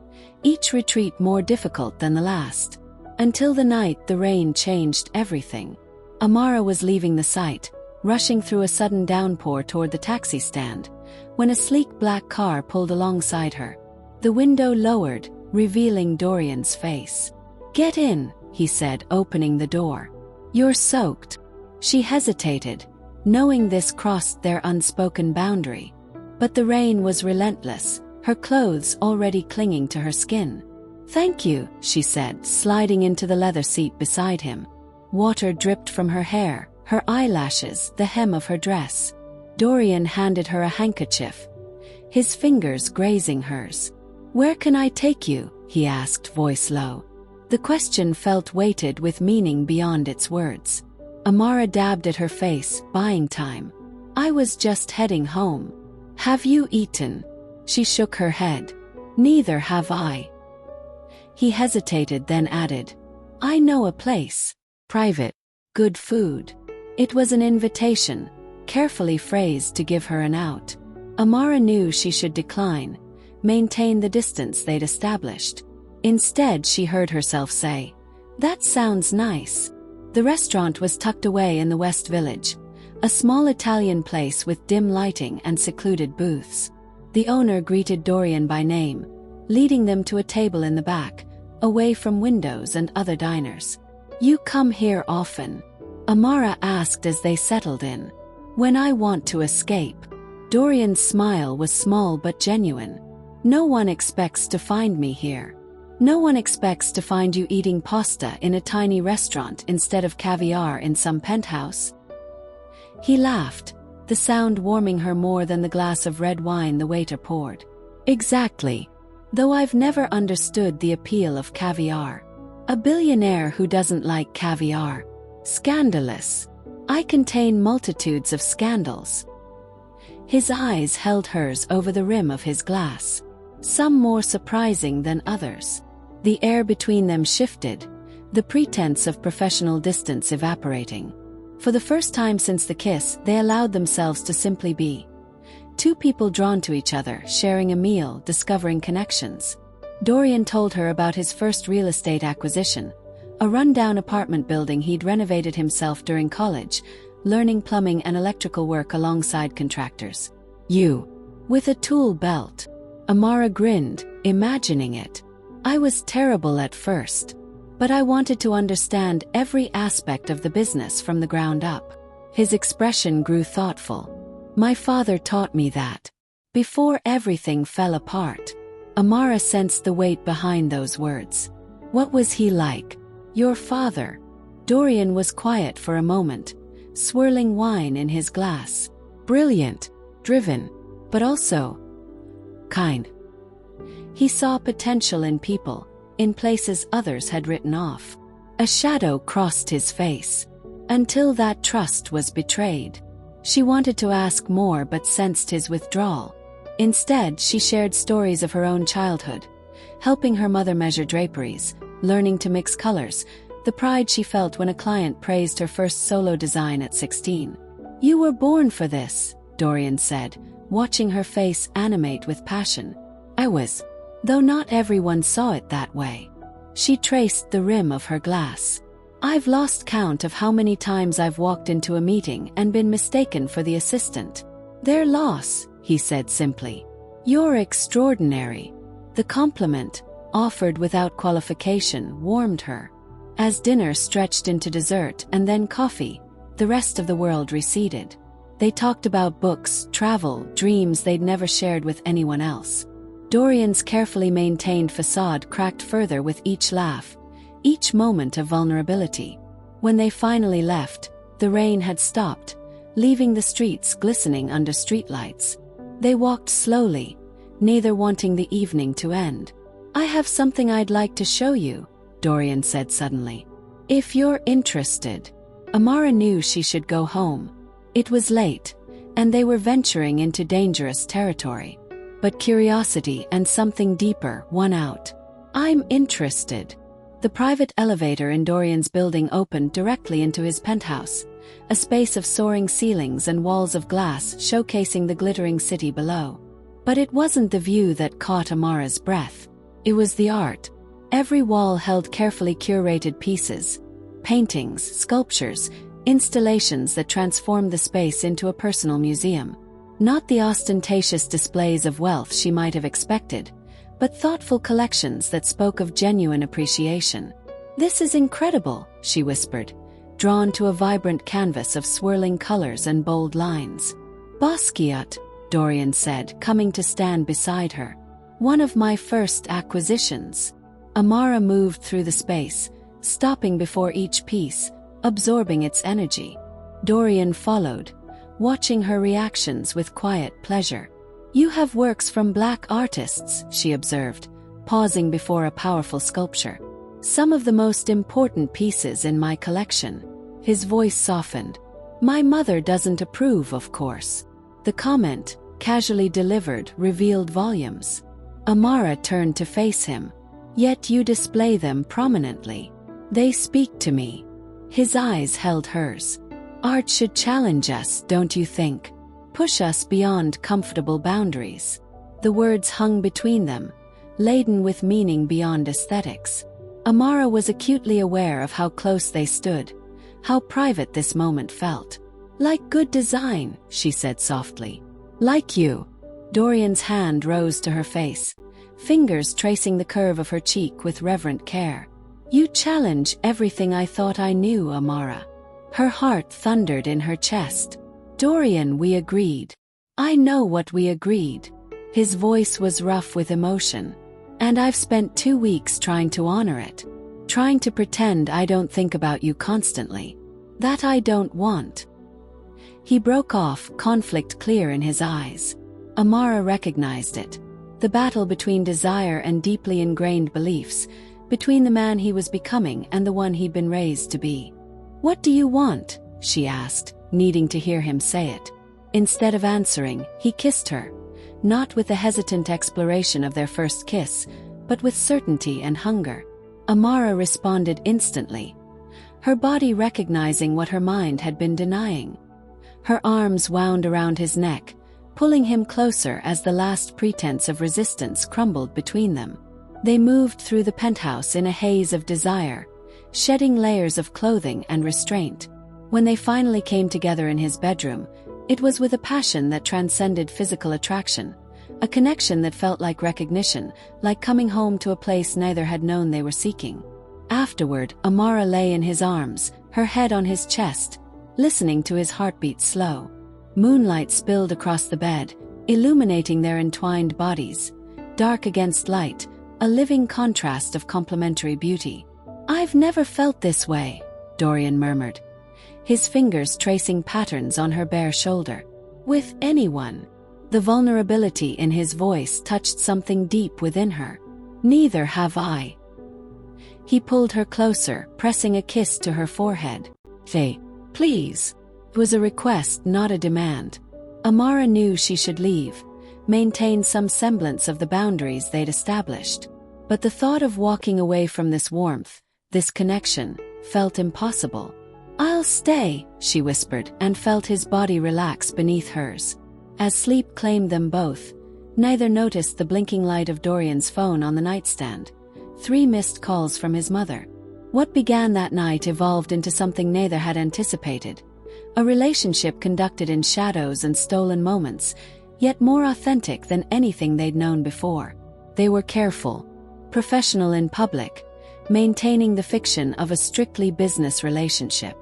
each retreat more difficult than the last. Until the night the rain changed everything. Amara was leaving the site, rushing through a sudden downpour toward the taxi stand, when a sleek black car pulled alongside her. The window lowered, revealing Dorian's face. "Get in," he said, opening the door. "You're soaked." She hesitated, knowing this crossed their unspoken boundary. But the rain was relentless, her clothes already clinging to her skin. "Thank you," she said, sliding into the leather seat beside him. Water dripped from her hair, her eyelashes, the hem of her dress. Dorian handed her a handkerchief, his fingers grazing hers. "Where can I take you?" he asked, voice low. The question felt weighted with meaning beyond its words. Amara dabbed at her face, buying time. "I was just heading home." "Have you eaten?" She shook her head. "Neither have I." He hesitated, then added, "I know a place. Private. Good food." It was an invitation, carefully phrased to give her an out. Amara knew she should decline, maintain the distance they'd established. Instead, she heard herself say, "That sounds nice." The restaurant was tucked away in the West Village, a small Italian place with dim lighting and secluded booths. The owner greeted Dorian by name, leading them to a table in the back, away from windows and other diners. "You come here often?" Amara asked as they settled in. "When I want to escape." Dorian's smile was small but genuine. "No one expects to find me here. No one expects to find you eating pasta in a tiny restaurant instead of caviar in some penthouse." He laughed, the sound warming her more than the glass of red wine the waiter poured. "Exactly. Though I've never understood the appeal of caviar. A billionaire who doesn't like caviar. Scandalous. I contain multitudes of scandals." His eyes held hers over the rim of his glass, some more surprising than others. The air between them shifted, the pretense of professional distance evaporating. For the first time since the kiss, they allowed themselves to simply be. Two people drawn to each other, sharing a meal, discovering connections. Dorian told her about his first real estate acquisition, a rundown apartment building he'd renovated himself during college, learning plumbing and electrical work alongside contractors. "You. With a tool belt." Amara grinned, imagining it. "I was terrible at first. But I wanted to understand every aspect of the business from the ground up." His expression grew thoughtful. My father taught me that. Before everything fell apart. Amara sensed the weight behind those words. What was he like? Your father. Dorian was quiet for a moment, swirling wine in his glass. Brilliant, driven, but also kind. He saw potential in people, in places others had written off. A shadow crossed his face. Until that trust was betrayed. She wanted to ask more but sensed his withdrawal. Instead, she shared stories of her own childhood, helping her mother measure draperies, learning to mix colors, the pride she felt when a client praised her first solo design at 16. You were born for this, Dorian said, watching her face animate with passion. I was. Though not everyone saw it that way. She traced the rim of her glass. I've lost count of how many times I've walked into a meeting and been mistaken for the assistant. Their loss, he said simply. You're extraordinary. The compliment, offered without qualification, warmed her. As dinner stretched into dessert and then coffee, the rest of the world receded. They talked about books, travel, dreams they'd never shared with anyone else. Dorian's carefully maintained facade cracked further with each laugh, each moment of vulnerability. When they finally left, the rain had stopped, leaving the streets glistening under streetlights. They walked slowly, neither wanting the evening to end. I have something I'd like to show you, Dorian said suddenly. If you're interested. Amara knew she should go home. It was late, and they were venturing into dangerous territory. But curiosity and something deeper won out. I'm interested. The private elevator in Dorian's building opened directly into his penthouse, a space of soaring ceilings and walls of glass showcasing the glittering city below. But it wasn't the view that caught Amara's breath. It was the art. Every wall held carefully curated pieces, paintings, sculptures, installations that transformed the space into a personal museum. Not the ostentatious displays of wealth she might have expected, but thoughtful collections that spoke of genuine appreciation. This is incredible, she whispered, drawn to a vibrant canvas of swirling colors and bold lines. Basquiat, Dorian said, coming to stand beside her. One of my first acquisitions. Amara moved through the space, stopping before each piece, absorbing its energy. Dorian followed, watching her reactions with quiet pleasure. You have works from Black artists, she observed, pausing before a powerful sculpture. Some of the most important pieces in my collection. His voice softened. My mother doesn't approve, of course. The comment, casually delivered, revealed volumes. Amara turned to face him. Yet you display them prominently. They speak to me. His eyes held hers. Art should challenge us, don't you think? Push us beyond comfortable boundaries. The words hung between them, laden with meaning beyond aesthetics. Amara was acutely aware of how close they stood, how private this moment felt. Like good design, she said softly. Like you. Dorian's hand rose to her face, fingers tracing the curve of her cheek with reverent care. You challenge everything I thought I knew, Amara. Her heart thundered in her chest. Dorian, we agreed. I know what we agreed. His voice was rough with emotion. And I've spent 2 weeks trying to honor it. Trying to pretend I don't think about you constantly. That I don't want. He broke off, conflict clear in his eyes. Amara recognized it. The battle between desire and deeply ingrained beliefs, between the man he was becoming and the one he'd been raised to be. What do you want? She asked, needing to hear him say it. Instead of answering, he kissed her, not with the hesitant exploration of their first kiss, but with certainty and hunger. Amara responded instantly, her body recognizing what her mind had been denying. Her arms wound around his neck, pulling him closer as the last pretense of resistance crumbled between them. They moved through the penthouse in a haze of desire, shedding layers of clothing and restraint. When they finally came together in his bedroom, it was with a passion that transcended physical attraction, a connection that felt like recognition, like coming home to a place neither had known they were seeking. Afterward, Amara lay in his arms, her head on his chest, listening to his heartbeat slow. Moonlight spilled across the bed, illuminating their entwined bodies. Dark against light, a living contrast of complementary beauty. "I've never felt this way," Dorian murmured, his fingers tracing patterns on her bare shoulder. "With anyone." The vulnerability in his voice touched something deep within her. "Neither have I." He pulled her closer, pressing a kiss to her forehead. "Faye, please." It was a request, not a demand. Amara knew she should leave, maintain some semblance of the boundaries they'd established. But the thought of walking away from this warmth, this connection, felt impossible. "I'll stay," she whispered, and felt his body relax beneath hers. As sleep claimed them both, neither noticed the blinking light of Dorian's phone on the nightstand. 3 missed calls from his mother. What began that night evolved into something neither had anticipated. A relationship conducted in shadows and stolen moments, yet more authentic than anything they'd known before. They were careful, professional in public, maintaining the fiction of a strictly business relationship.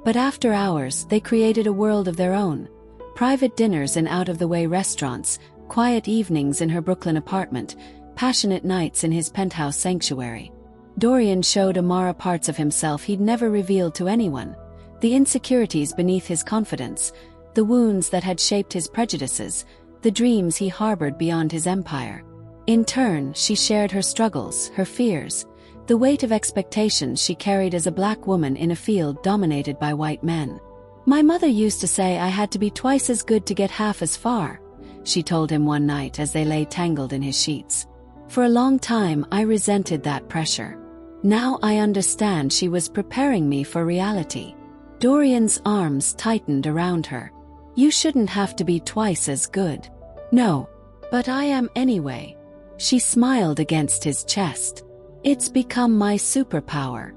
But after hours, they created a world of their own. Private dinners in out-of-the-way restaurants, quiet evenings in her Brooklyn apartment, passionate nights in his penthouse sanctuary. Dorian showed Amara parts of himself he'd never revealed to anyone. The insecurities beneath his confidence, the wounds that had shaped his prejudices, the dreams he harbored beyond his empire. In turn, she shared her struggles, her fears, the weight of expectations she carried as a black woman in a field dominated by white men. "My mother used to say I had to be twice as good to get half as far," she told him one night as they lay tangled in his sheets. "For a long time I resented that pressure. Now I understand she was preparing me for reality." Dorian's arms tightened around her. "You shouldn't have to be twice as good." "No, but I am anyway." She smiled against his chest. "It's become my superpower."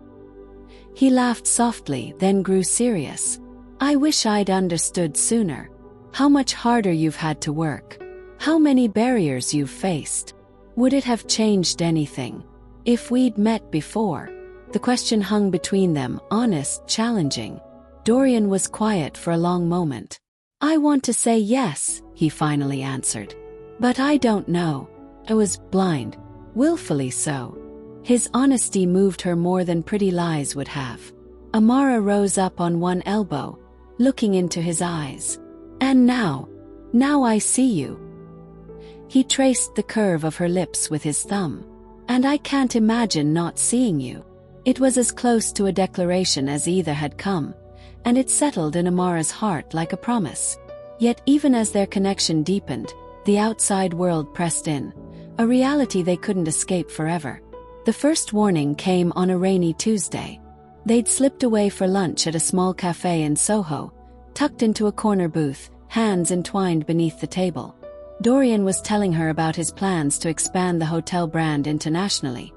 He laughed softly, then grew serious. "I wish I'd understood sooner. How much harder you've had to work. How many barriers you've faced. Would it have changed anything if we'd met before?" The question hung between them, honest, challenging. Dorian was quiet for a long moment. "I want to say yes," he finally answered. "But I don't know. I was blind, willfully so." His honesty moved her more than pretty lies would have. Amara rose up on one elbow, looking into his eyes. "And now I see you." He traced the curve of her lips with his thumb. "And I can't imagine not seeing you." It was as close to a declaration as either had come, and it settled in Amara's heart like a promise. Yet even as their connection deepened, the outside world pressed in, a reality they couldn't escape forever. The first warning came on a rainy Tuesday. They'd slipped away for lunch at a small cafe in Soho, tucked into a corner booth, hands entwined beneath the table. Dorian was telling her about his plans to expand the hotel brand internationally.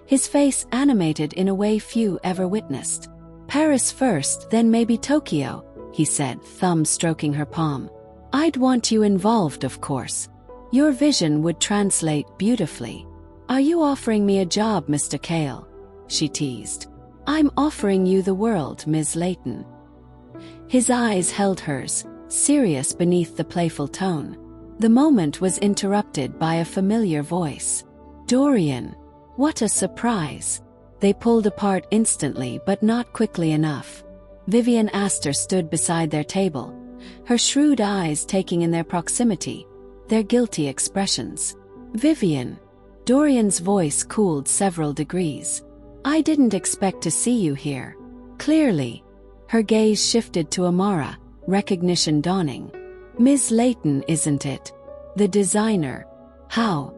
His face animated in a way few ever witnessed. "Paris first, then maybe Tokyo," he said, thumb stroking her palm. "I'd want you involved, of course. Your vision would translate beautifully." "Are you offering me a job, Mr. Cale?" she teased. "I'm offering you the world, Ms. Layton." His eyes held hers, serious beneath the playful tone. The moment was interrupted by a familiar voice. "Dorian!" What a surprise! They pulled apart instantly, but not quickly enough. Vivian Astor stood beside their table, her shrewd eyes taking in their proximity, their guilty expressions. "Vivian!" Dorian's voice cooled several degrees. "I didn't expect to see you here." Clearly. Her gaze shifted to Amara, recognition dawning. "Ms. Layton, isn't it? The designer. How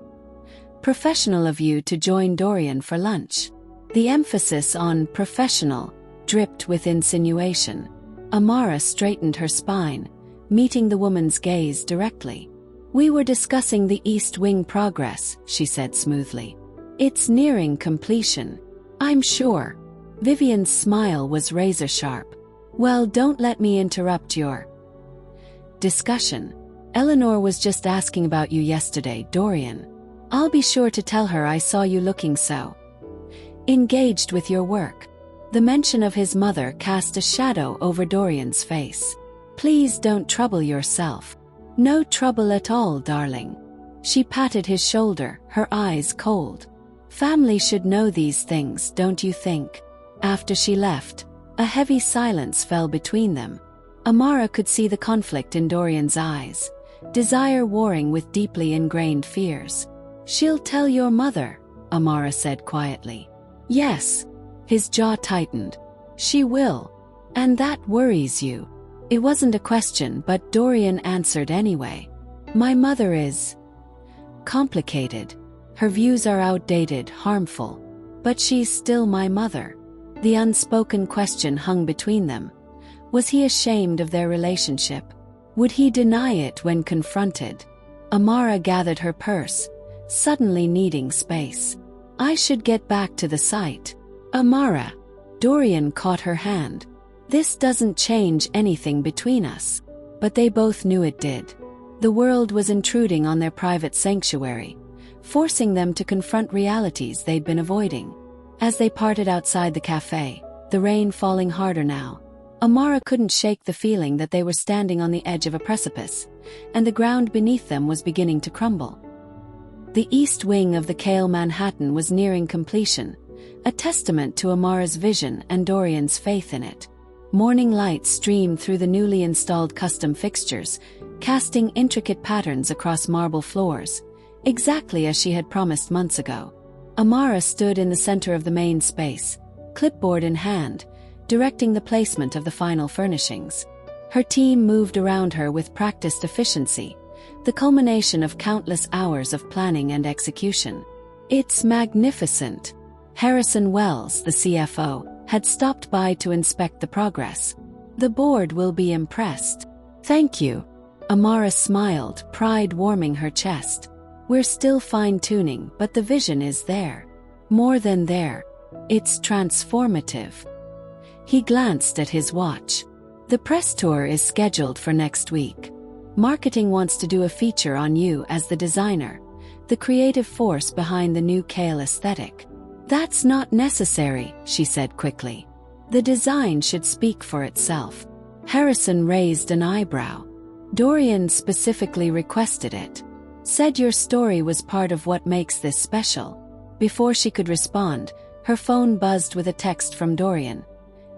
professional of you to join Dorian for lunch." The emphasis on professional dripped with insinuation. Amara straightened her spine, meeting the woman's gaze directly. "We were discussing the East Wing progress," she said smoothly. "It's nearing completion, I'm sure." Vivian's smile was razor-sharp. "Well, don't let me interrupt your discussion. Eleanor was just asking about you yesterday, Dorian. I'll be sure to tell her I saw you looking so engaged with your work." The mention of his mother cast a shadow over Dorian's face. Please don't trouble yourself. No trouble at all, darling. She patted his shoulder, her eyes cold. Family should know these things, don't you think? After she left, a heavy silence fell between them. Amara could see the conflict in Dorian's eyes, desire warring with deeply ingrained fears. She'll tell your mother, Amara said quietly. Yes. His jaw tightened. She will. And that worries you. It wasn't a question, but Dorian answered anyway. My mother is complicated. Her views are outdated, harmful. But she's still my mother. The unspoken question hung between them. Was he ashamed of their relationship? Would he deny it when confronted? Amara gathered her purse, suddenly needing space. I should get back to the site. Amara. Dorian caught her hand. This doesn't change anything between us. But they both knew it did. The world was intruding on their private sanctuary, forcing them to confront realities they'd been avoiding. As they parted outside the cafe, the rain falling harder now, Amara couldn't shake the feeling that they were standing on the edge of a precipice, and the ground beneath them was beginning to crumble. The east wing of the Kale Manhattan was nearing completion, a testament to Amara's vision and Dorian's faith in it. Morning light streamed through the newly installed custom fixtures, casting intricate patterns across marble floors, exactly as she had promised months ago. Amara stood in the center of the main space, clipboard in hand, directing the placement of the final furnishings. Her team moved around her with practiced efficiency, the culmination of countless hours of planning and execution. It's magnificent. Harrison Wells, the CFO, had stopped by to inspect the progress. The board will be impressed. Thank you. Amara smiled, pride warming her chest. We're still fine-tuning, but the vision is there. More than there. It's transformative. He glanced at his watch. The press tour is scheduled for next week. Marketing wants to do a feature on you as the designer, the creative force behind the new Kale aesthetic. That's not necessary, she said quickly. The design should speak for itself. Harrison raised an eyebrow. Dorian specifically requested it. Said your story was part of what makes this special. Before she could respond, her phone buzzed with a text from Dorian.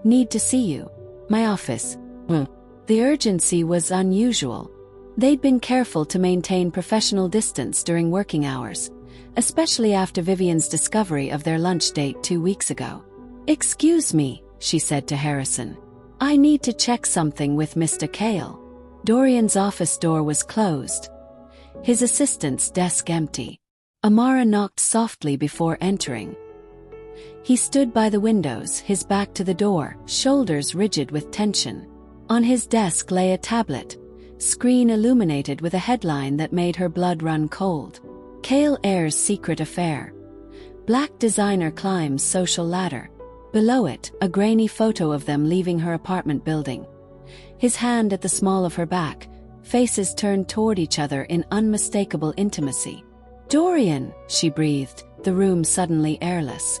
Need to see you. My office. The urgency was unusual. They'd been careful to maintain professional distance during working hours, especially after Vivian's discovery of their lunch date 2 weeks ago. Excuse me, she said to Harrison. I need to check something with Mr. Kale. Dorian's office door was closed, his assistant's desk empty. Amara knocked softly before entering. He stood by the windows, his back to the door, shoulders rigid with tension. On his desk lay a tablet, screen illuminated with a headline that made her blood run cold. Kale Ayre's secret affair. Black designer climbs social ladder. Below it, a grainy photo of them leaving her apartment building. His hand at the small of her back, faces turned toward each other in unmistakable intimacy. Dorian, she breathed, the room suddenly airless.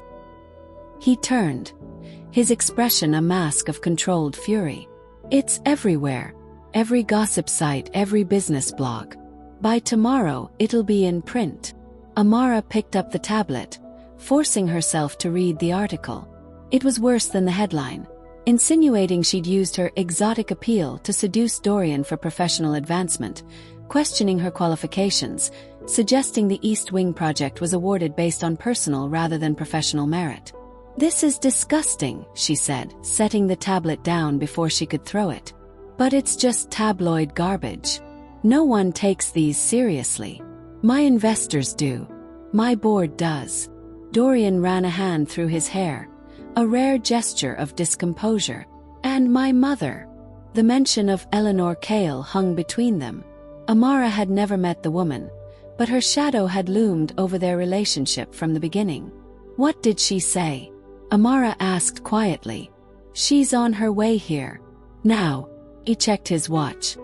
He turned, his expression a mask of controlled fury. It's everywhere. Every gossip site, every business blog. By tomorrow, it'll be in print. Amara picked up the tablet, forcing herself to read the article. It was worse than the headline, insinuating she'd used her exotic appeal to seduce Dorian for professional advancement, questioning her qualifications, suggesting the East Wing project was awarded based on personal rather than professional merit. This is disgusting, she said, setting the tablet down before she could throw it. But it's just tabloid garbage. No one takes these seriously. My investors do. My board does. Dorian ran a hand through his hair, a rare gesture of discomposure. And my mother. The mention of Eleanor Kale hung between them. Amara had never met the woman, but her shadow had loomed over their relationship from the beginning. What did she say? Amara asked quietly. She's on her way here. Now. He checked his watch.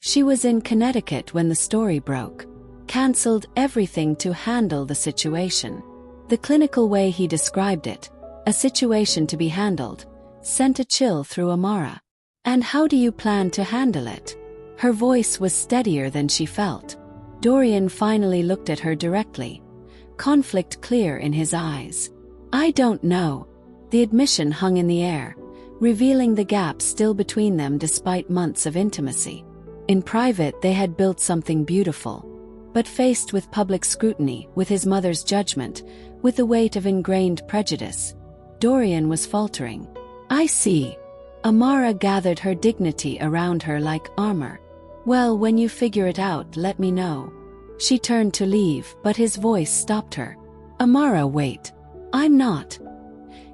She was in Connecticut when the story broke. Cancelled everything to handle the situation. The clinical way he described it, a situation to be handled, sent a chill through Amara. And how do you plan to handle it? Her voice was steadier than she felt. Dorian finally looked at her directly, conflict clear in his eyes. I don't know. The admission hung in the air, revealing the gap still between them despite months of intimacy. In private they had built something beautiful. But faced with public scrutiny, with his mother's judgment, with the weight of ingrained prejudice, Dorian was faltering. I see. Amara gathered her dignity around her like armor. Well, when you figure it out, let me know. She turned to leave, but his voice stopped her. Amara, wait. I'm not.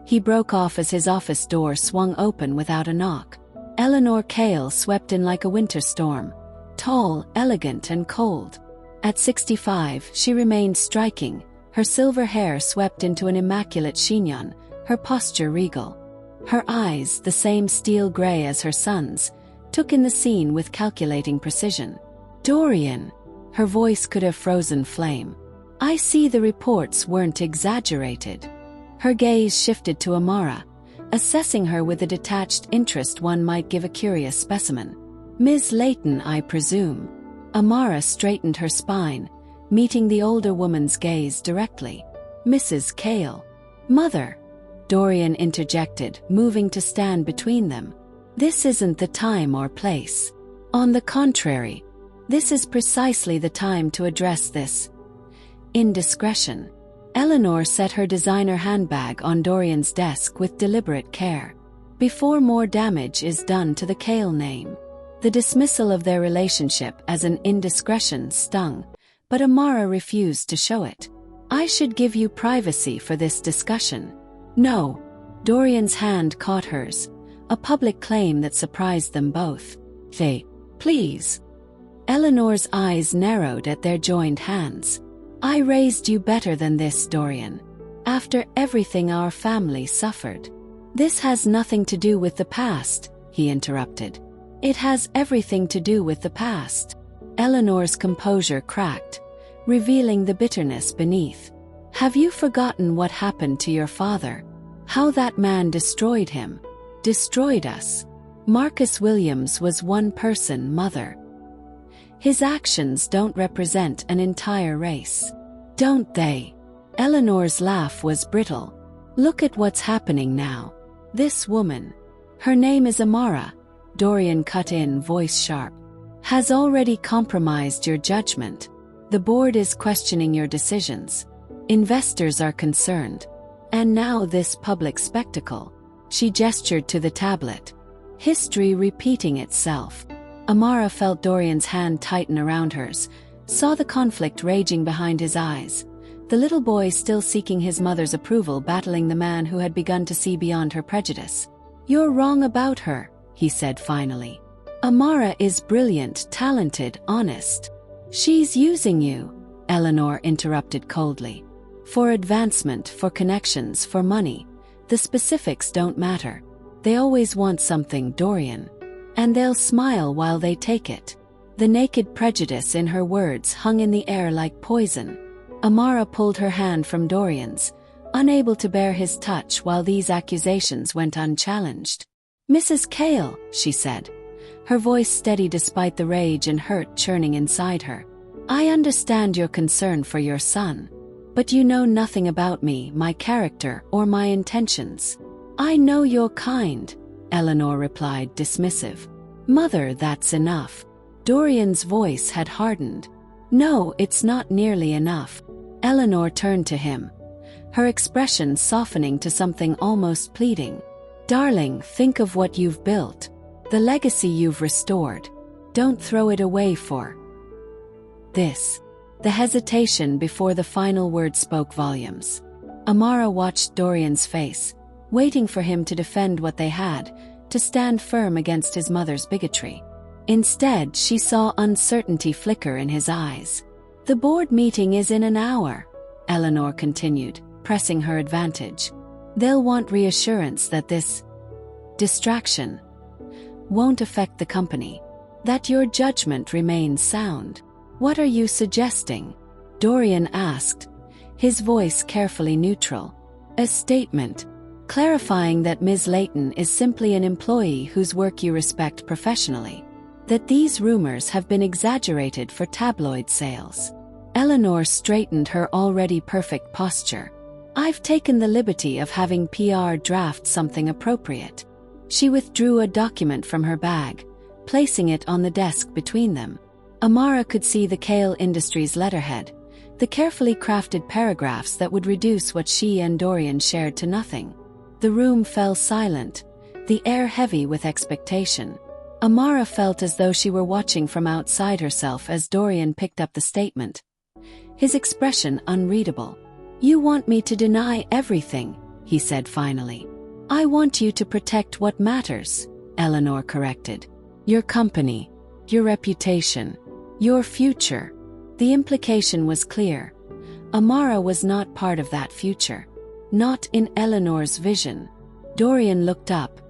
He broke off as his office door swung open without a knock. Eleanor Cale swept in like a winter storm, tall, elegant, and cold. At 65, she remained striking, her silver hair swept into an immaculate chignon, her posture regal. Her eyes, the same steel gray as her son's, took in the scene with calculating precision. Dorian. Her voice could have frozen flame. I see the reports weren't exaggerated. Her gaze shifted to Amara, assessing her with the detached interest one might give a curious specimen. Ms. Layton, I presume. Amara straightened her spine, meeting the older woman's gaze directly. Mrs. Cale. Mother. Dorian interjected, moving to stand between them. This isn't the time or place. On the contrary, this is precisely the time to address this indiscretion. Eleanor set her designer handbag on Dorian's desk with deliberate care. Before more damage is done to the Cale name. The dismissal of their relationship as an indiscretion stung, but Amara refused to show it. I should give you privacy for this discussion. No. Dorian's hand caught hers, a public claim that surprised them both. Please. Eleanor's eyes narrowed at their joined hands. I raised you better than this, Dorian. After everything our family suffered. This has nothing to do with the past, he interrupted. It has everything to do with the past. Eleanor's composure cracked, revealing the bitterness beneath. Have you forgotten what happened to your father? How that man destroyed him? Destroyed us. Marcus Williams was one person, Mother. His actions don't represent an entire race. Don't they? Eleanor's laugh was brittle. Look at what's happening now. This woman. Her name is Amara. Dorian cut in, voice sharp. Has already compromised your judgment. The board is questioning your decisions. Investors are concerned. And now this public spectacle. She gestured to the tablet. History repeating itself. Amara felt Dorian's hand tighten around hers, saw the conflict raging behind his eyes. The little boy still seeking his mother's approval, battling the man who had begun to see beyond her prejudice. You're wrong about her, he said finally. Amara is brilliant, talented, honest. She's using you, Eleanor interrupted coldly. For advancement, for connections, for money. The specifics don't matter. They always want something, Dorian. And they'll smile while they take it. The naked prejudice in her words hung in the air like poison. Amara pulled her hand from Dorian's, unable to bear his touch while these accusations went unchallenged. Mrs. Cale, she said, her voice steady despite the rage and hurt churning inside her. I understand your concern for your son. But you know nothing about me, my character, or my intentions. I know you're kind, Eleanor replied, dismissive. Mother, that's enough. Dorian's voice had hardened. No, it's not nearly enough. Eleanor turned to him, her expression softening to something almost pleading. Darling, think of what you've built. The legacy you've restored. Don't throw it away for this. The hesitation before the final word spoke volumes. Amara watched Dorian's face, waiting for him to defend what they had, to stand firm against his mother's bigotry. Instead, she saw uncertainty flicker in his eyes. The board meeting is in an hour, Eleanor continued, pressing her advantage. They'll want reassurance that this distraction won't affect the company, that your judgment remains sound. What are you suggesting? Dorian asked, his voice carefully neutral. A statement. clarifying that Ms. Layton is simply an employee whose work you respect professionally, that these rumors have been exaggerated for tabloid sales. Eleanor straightened her already perfect posture. I've taken the liberty of having PR draft something appropriate. She withdrew a document from her bag, placing it on the desk between them. Amara could see the Kale Industries letterhead, the carefully crafted paragraphs that would reduce what she and Dorian shared to nothing. The room fell silent, the air heavy with expectation. Amara felt as though she were watching from outside herself as Dorian picked up the statement, his expression unreadable. You want me to deny everything, he said finally. I want you to protect what matters, Eleanor corrected. Your company, your reputation, your future. The implication was clear. Amara was not part of that future. Not in Eleanor's vision. Dorian looked up,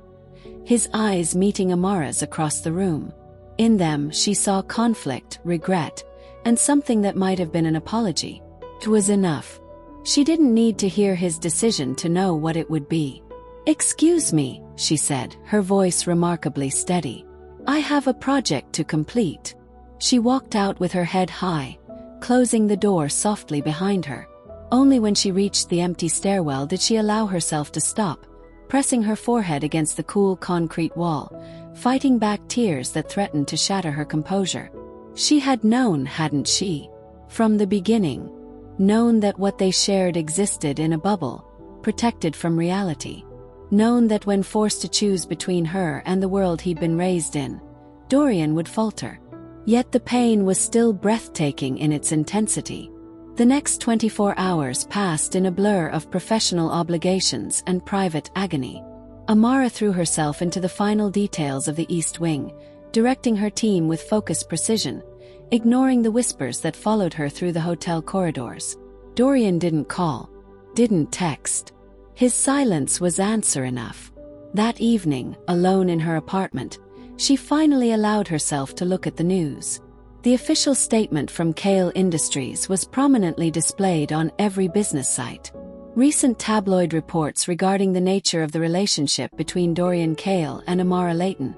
his eyes meeting Amara's across the room. In them she saw conflict, regret, and something that might have been an apology. It was enough. She didn't need to hear his decision to know what it would be. Excuse me, she said, her voice remarkably steady. I have a project to complete. She walked out with her head high, closing the door softly behind her. Only when she reached the empty stairwell did she allow herself to stop, pressing her forehead against the cool concrete wall, fighting back tears that threatened to shatter her composure. She had known, hadn't she? From the beginning. Known that what they shared existed in a bubble, protected from reality. Known that when forced to choose between her and the world he'd been raised in, Dorian would falter. Yet the pain was still breathtaking in its intensity. The next 24 hours passed in a blur of professional obligations and private agony. Amara threw herself into the final details of the East Wing, directing her team with focused precision, ignoring the whispers that followed her through the hotel corridors. Dorian didn't call, didn't text. His silence was answer enough. That evening, alone in her apartment, she finally allowed herself to look at the news. The official statement from Kale Industries was prominently displayed on every business site. Recent tabloid reports regarding the nature of the relationship between Dorian Kale and Amara Layton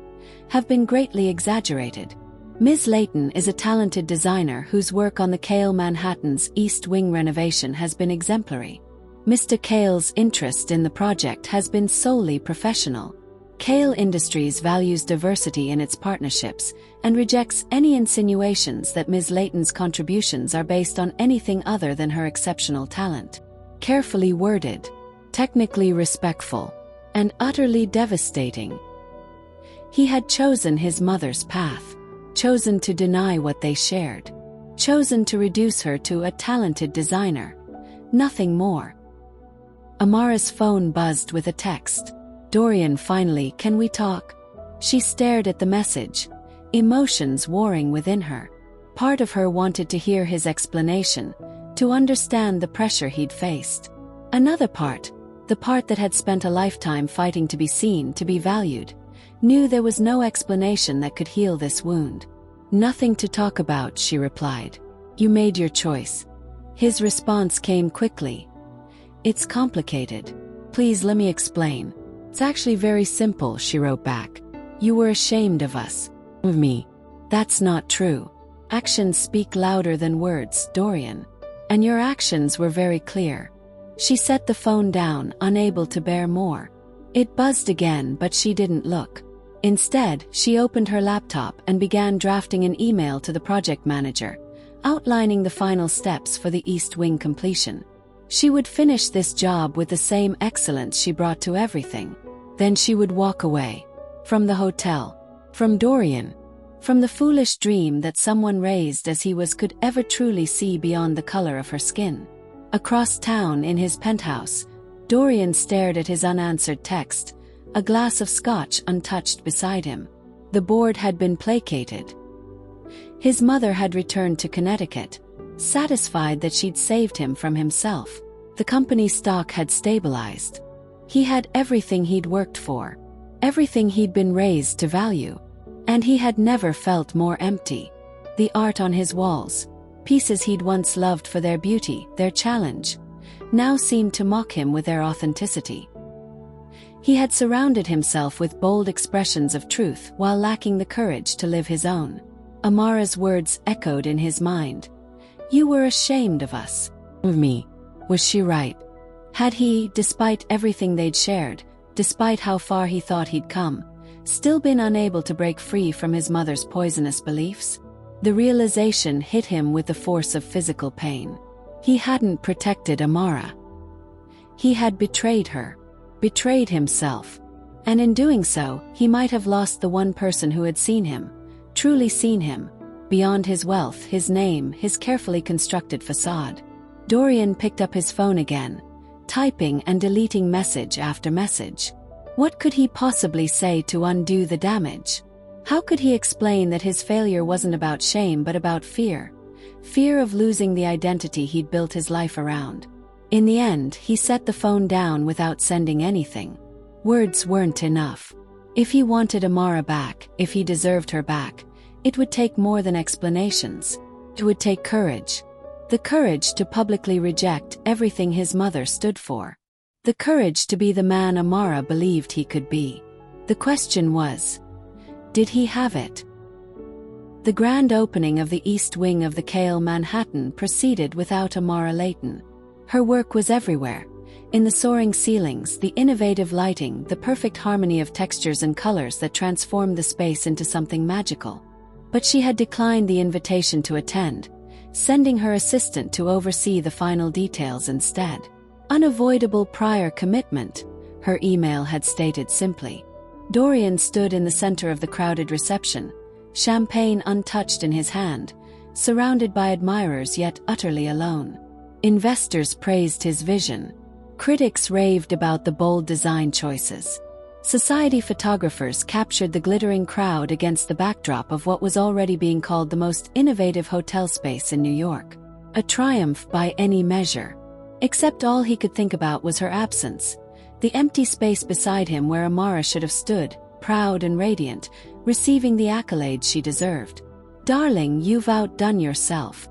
have been greatly exaggerated. Ms. Layton is a talented designer whose work on the Kale Manhattan's East Wing renovation has been exemplary. Mr. Kale's interest in the project has been solely professional. Kale Industries values diversity in its partnerships and rejects any insinuations that Ms. Layton's contributions are based on anything other than her exceptional talent. Carefully worded, technically respectful, and utterly devastating. He had chosen his mother's path. Chosen to deny what they shared. Chosen to reduce her to a talented designer. Nothing more. Amara's phone buzzed with a text. Dorian, finally, can we talk? She stared at the message, emotions warring within her. Part of her wanted to hear his explanation, to understand the pressure he'd faced. Another part, the part that had spent a lifetime fighting to be seen, to be valued, knew there was no explanation that could heal this wound. Nothing to talk about, she replied. You made your choice. His response came quickly. It's complicated. Please let me explain. It's actually very simple, she wrote back. You were ashamed of us. Of me. That's not true. Actions speak louder than words, Dorian. And your actions were very clear. She set the phone down, unable to bear more. It buzzed again, but she didn't look. Instead, she opened her laptop and began drafting an email to the project manager, outlining the final steps for the East Wing completion. She would finish this job with the same excellence she brought to everything. Then she would walk away. From the hotel. From Dorian. From the foolish dream that someone raised as he was could ever truly see beyond the color of her skin. Across town in his penthouse, Dorian stared at his unanswered text, a glass of scotch untouched beside him. The board had been placated. His mother had returned to Connecticut, satisfied that she'd saved him from himself. The company's stock had stabilized. He had everything he'd worked for, everything he'd been raised to value. And he had never felt more empty. The art on his walls, pieces he'd once loved for their beauty, their challenge, now seemed to mock him with their authenticity. He had surrounded himself with bold expressions of truth while lacking the courage to live his own. Amara's words echoed in his mind. "You were ashamed of us." Of me. Was she right? Had he, despite everything they'd shared, despite how far he thought he'd come, still been unable to break free from his mother's poisonous beliefs? The realization hit him with the force of physical pain. He hadn't protected Amara. He had betrayed her, betrayed himself, and in doing so, he might have lost the one person who had seen him, truly seen him, beyond his wealth, his name, his carefully constructed facade. Dorian picked up his phone again, typing and deleting message after message. What could he possibly say to undo the damage? How could he explain that his failure wasn't about shame but about fear? Fear of losing the identity he'd built his life around. In the end, he set the phone down without sending anything. Words weren't enough. If he wanted Amara back, if he deserved her back, it would take more than explanations. It would take courage. The courage to publicly reject everything his mother stood for. The courage to be the man Amara believed he could be. The question was, did he have it? The grand opening of the East Wing of the Kale Manhattan proceeded without Amara Layton. Her work was everywhere. In the soaring ceilings, the innovative lighting, the perfect harmony of textures and colors that transformed the space into something magical. But she had declined the invitation to attend, sending her assistant to oversee the final details instead. Unavoidable prior commitment, her email had stated simply. Dorian stood in the center of the crowded reception, champagne untouched in his hand, surrounded by admirers yet utterly alone. Investors praised his vision. Critics raved about the bold design choices. Society photographers captured the glittering crowd against the backdrop of what was already being called the most innovative hotel space in New York. A triumph by any measure. Except all he could think about was her absence. The empty space beside him where Amara should have stood, proud and radiant, receiving the accolades she deserved. "Darling, you've outdone yourself."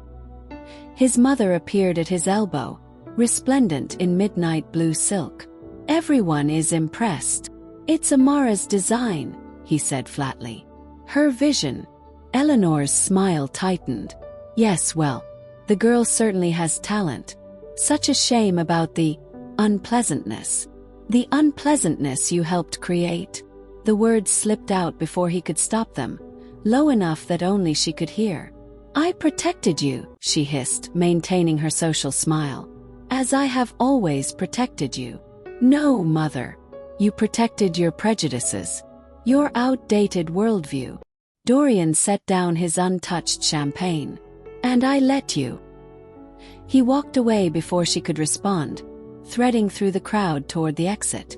His mother appeared at his elbow, resplendent in midnight blue silk. "Everyone is impressed. It's Amara's design," he said flatly. "Her vision." Eleanor's smile tightened. "Yes, well, the girl certainly has talent. Such a shame about the unpleasantness. The unpleasantness you helped create." The words slipped out before he could stop them, low enough that only she could hear. "I protected you," she hissed, maintaining her social smile. "As I have always protected you." "No, Mother. You protected your prejudices. Your outdated worldview." Dorian set down his untouched champagne. "And I let you." He walked away before she could respond, threading through the crowd toward the exit.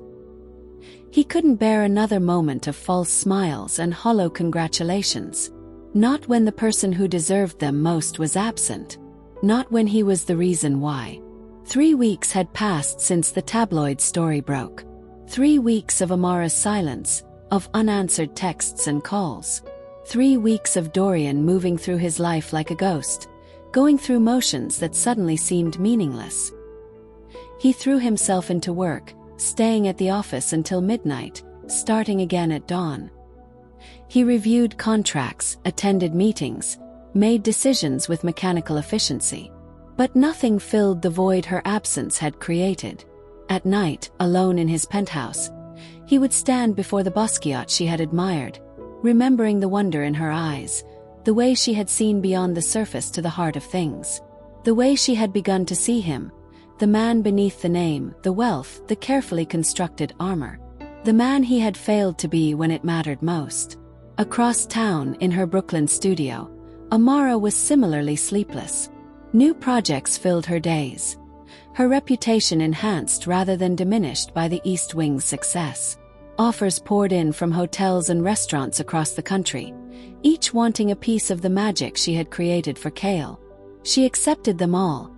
He couldn't bear another moment of false smiles and hollow congratulations. Not when the person who deserved them most was absent. Not when he was the reason why. 3 weeks had passed since the tabloid story broke. 3 weeks of Amara's silence, of unanswered texts and calls. 3 weeks of Dorian moving through his life like a ghost, going through motions that suddenly seemed meaningless. He threw himself into work, staying at the office until midnight, starting again at dawn. He reviewed contracts, attended meetings, made decisions with mechanical efficiency. But nothing filled the void her absence had created. At night, alone in his penthouse, he would stand before the Basquiat she had admired, remembering the wonder in her eyes, the way she had seen beyond the surface to the heart of things. The way she had begun to see him, the man beneath the name, the wealth, the carefully constructed armor. The man he had failed to be when it mattered most. Across town, in her Brooklyn studio, Amara was similarly sleepless. New projects filled her days. Her reputation enhanced rather than diminished by the East Wing's success. Offers poured in from hotels and restaurants across the country, each wanting a piece of the magic she had created for Kale. She accepted them all,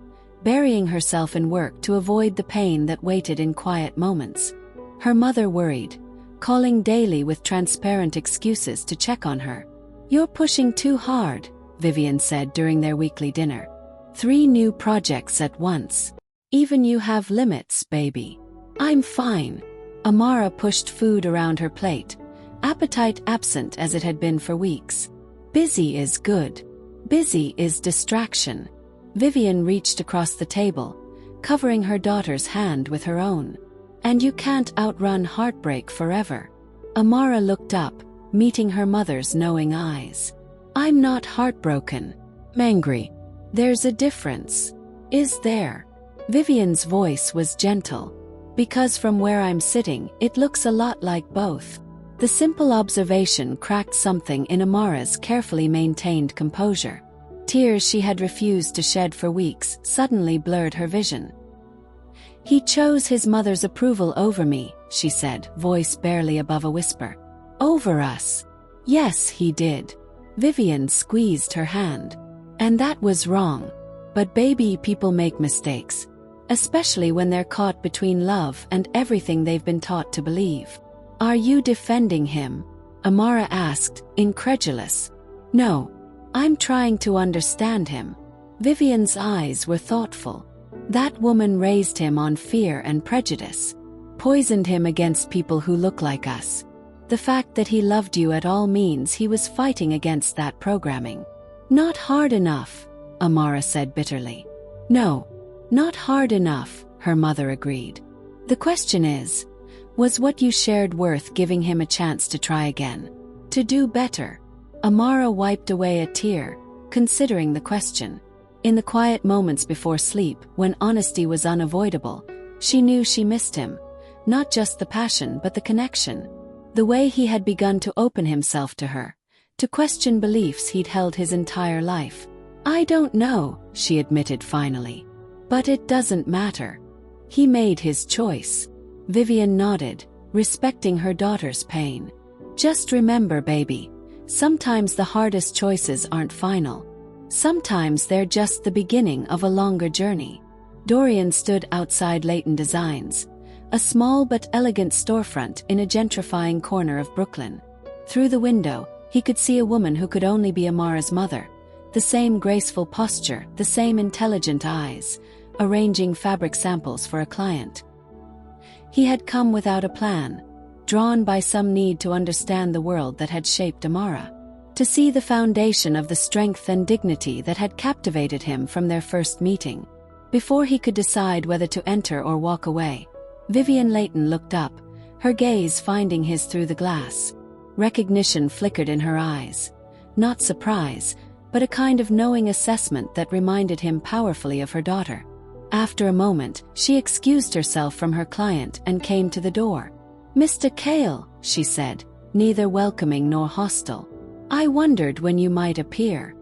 burying herself in work to avoid the pain that waited in quiet moments. Her mother worried, calling daily with transparent excuses to check on her. "You're pushing too hard," Vivian said during their weekly dinner. 3 new projects at once. "Even you have limits, baby." "I'm fine." Amara pushed food around her plate, appetite absent as it had been for weeks. Busy is good. Busy is distraction. Vivian reached across the table, covering her daughter's hand with her own. And you can't outrun heartbreak forever. Amara looked up, meeting her mother's knowing eyes. I'm not heartbroken. I'm angry. There's a difference. Is there? Vivian's voice was gentle. Because from where I'm sitting, it looks a lot like both. The simple observation cracked something in Amara's carefully maintained composure. Tears she had refused to shed for weeks suddenly blurred her vision. He chose his mother's approval over me, she said, voice barely above a whisper. Over us. Yes, he did. Vivian squeezed her hand. And that was wrong. But baby, people make mistakes. Especially when they're caught between love and everything they've been taught to believe. Are you defending him? Amara asked, incredulous. No. I'm trying to understand him. Vivian's eyes were thoughtful. That woman raised him on fear and prejudice. Poisoned him against people who look like us. The fact that he loved you at all means he was fighting against that programming. Not hard enough, Amara said bitterly. No, not hard enough, her mother agreed. The question is, was what you shared worth giving him a chance to try again? To do better? Amara wiped away a tear, considering the question. In the quiet moments before sleep, when honesty was unavoidable, she knew she missed him. Not just the passion but the connection. The way he had begun to open himself to her. To question beliefs he'd held his entire life. I don't know, she admitted finally. But it doesn't matter. He made his choice. Vivian nodded, respecting her daughter's pain. Just remember, baby, sometimes the hardest choices aren't final. Sometimes they're just the beginning of a longer journey. Dorian stood outside Leighton Designs, a small but elegant storefront in a gentrifying corner of Brooklyn. Through the window, he could see a woman who could only be Amara's mother. The same graceful posture, the same intelligent eyes, arranging fabric samples for a client. He had come without a plan, drawn by some need to understand the world that had shaped Amara. To see the foundation of the strength and dignity that had captivated him from their first meeting. Before he could decide whether to enter or walk away, Vivian Leighton looked up, her gaze finding his through the glass. Recognition flickered in her eyes. Not surprise, but a kind of knowing assessment that reminded him powerfully of her daughter. After a moment, she excused herself from her client and came to the door. Mr. Cale, she said, neither welcoming nor hostile. I wondered when you might appear.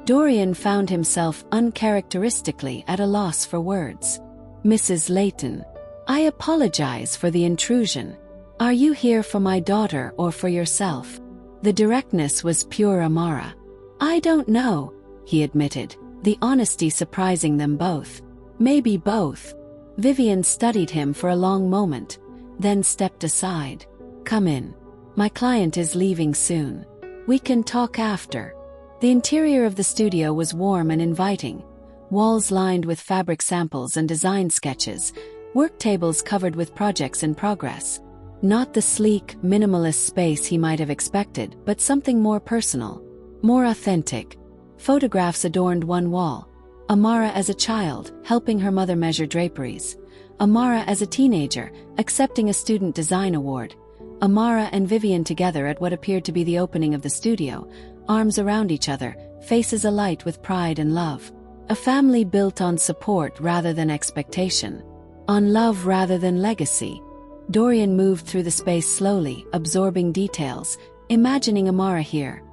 Dorian found himself uncharacteristically at a loss for words. Mrs. Leighton, I apologize for the intrusion. Are you here for my daughter or for yourself? The directness was pure Amara. I don't know, he admitted, the honesty surprising them both. Maybe both. Vivian studied him for a long moment, then stepped aside. Come in. My client is leaving soon. We can talk after. The interior of the studio was warm and inviting. Walls lined with fabric samples and design sketches, work tables covered with projects in progress. Not the sleek, minimalist space he might have expected, but something more personal, more authentic. Photographs adorned one wall. Amara as a child, helping her mother measure draperies. Amara as a teenager, accepting a student design award. Amara and Vivian together at what appeared to be the opening of the studio, arms around each other, faces alight with pride and love. A family built on support rather than expectation. On love rather than legacy. Dorian moved through the space slowly, absorbing details, imagining Amara here.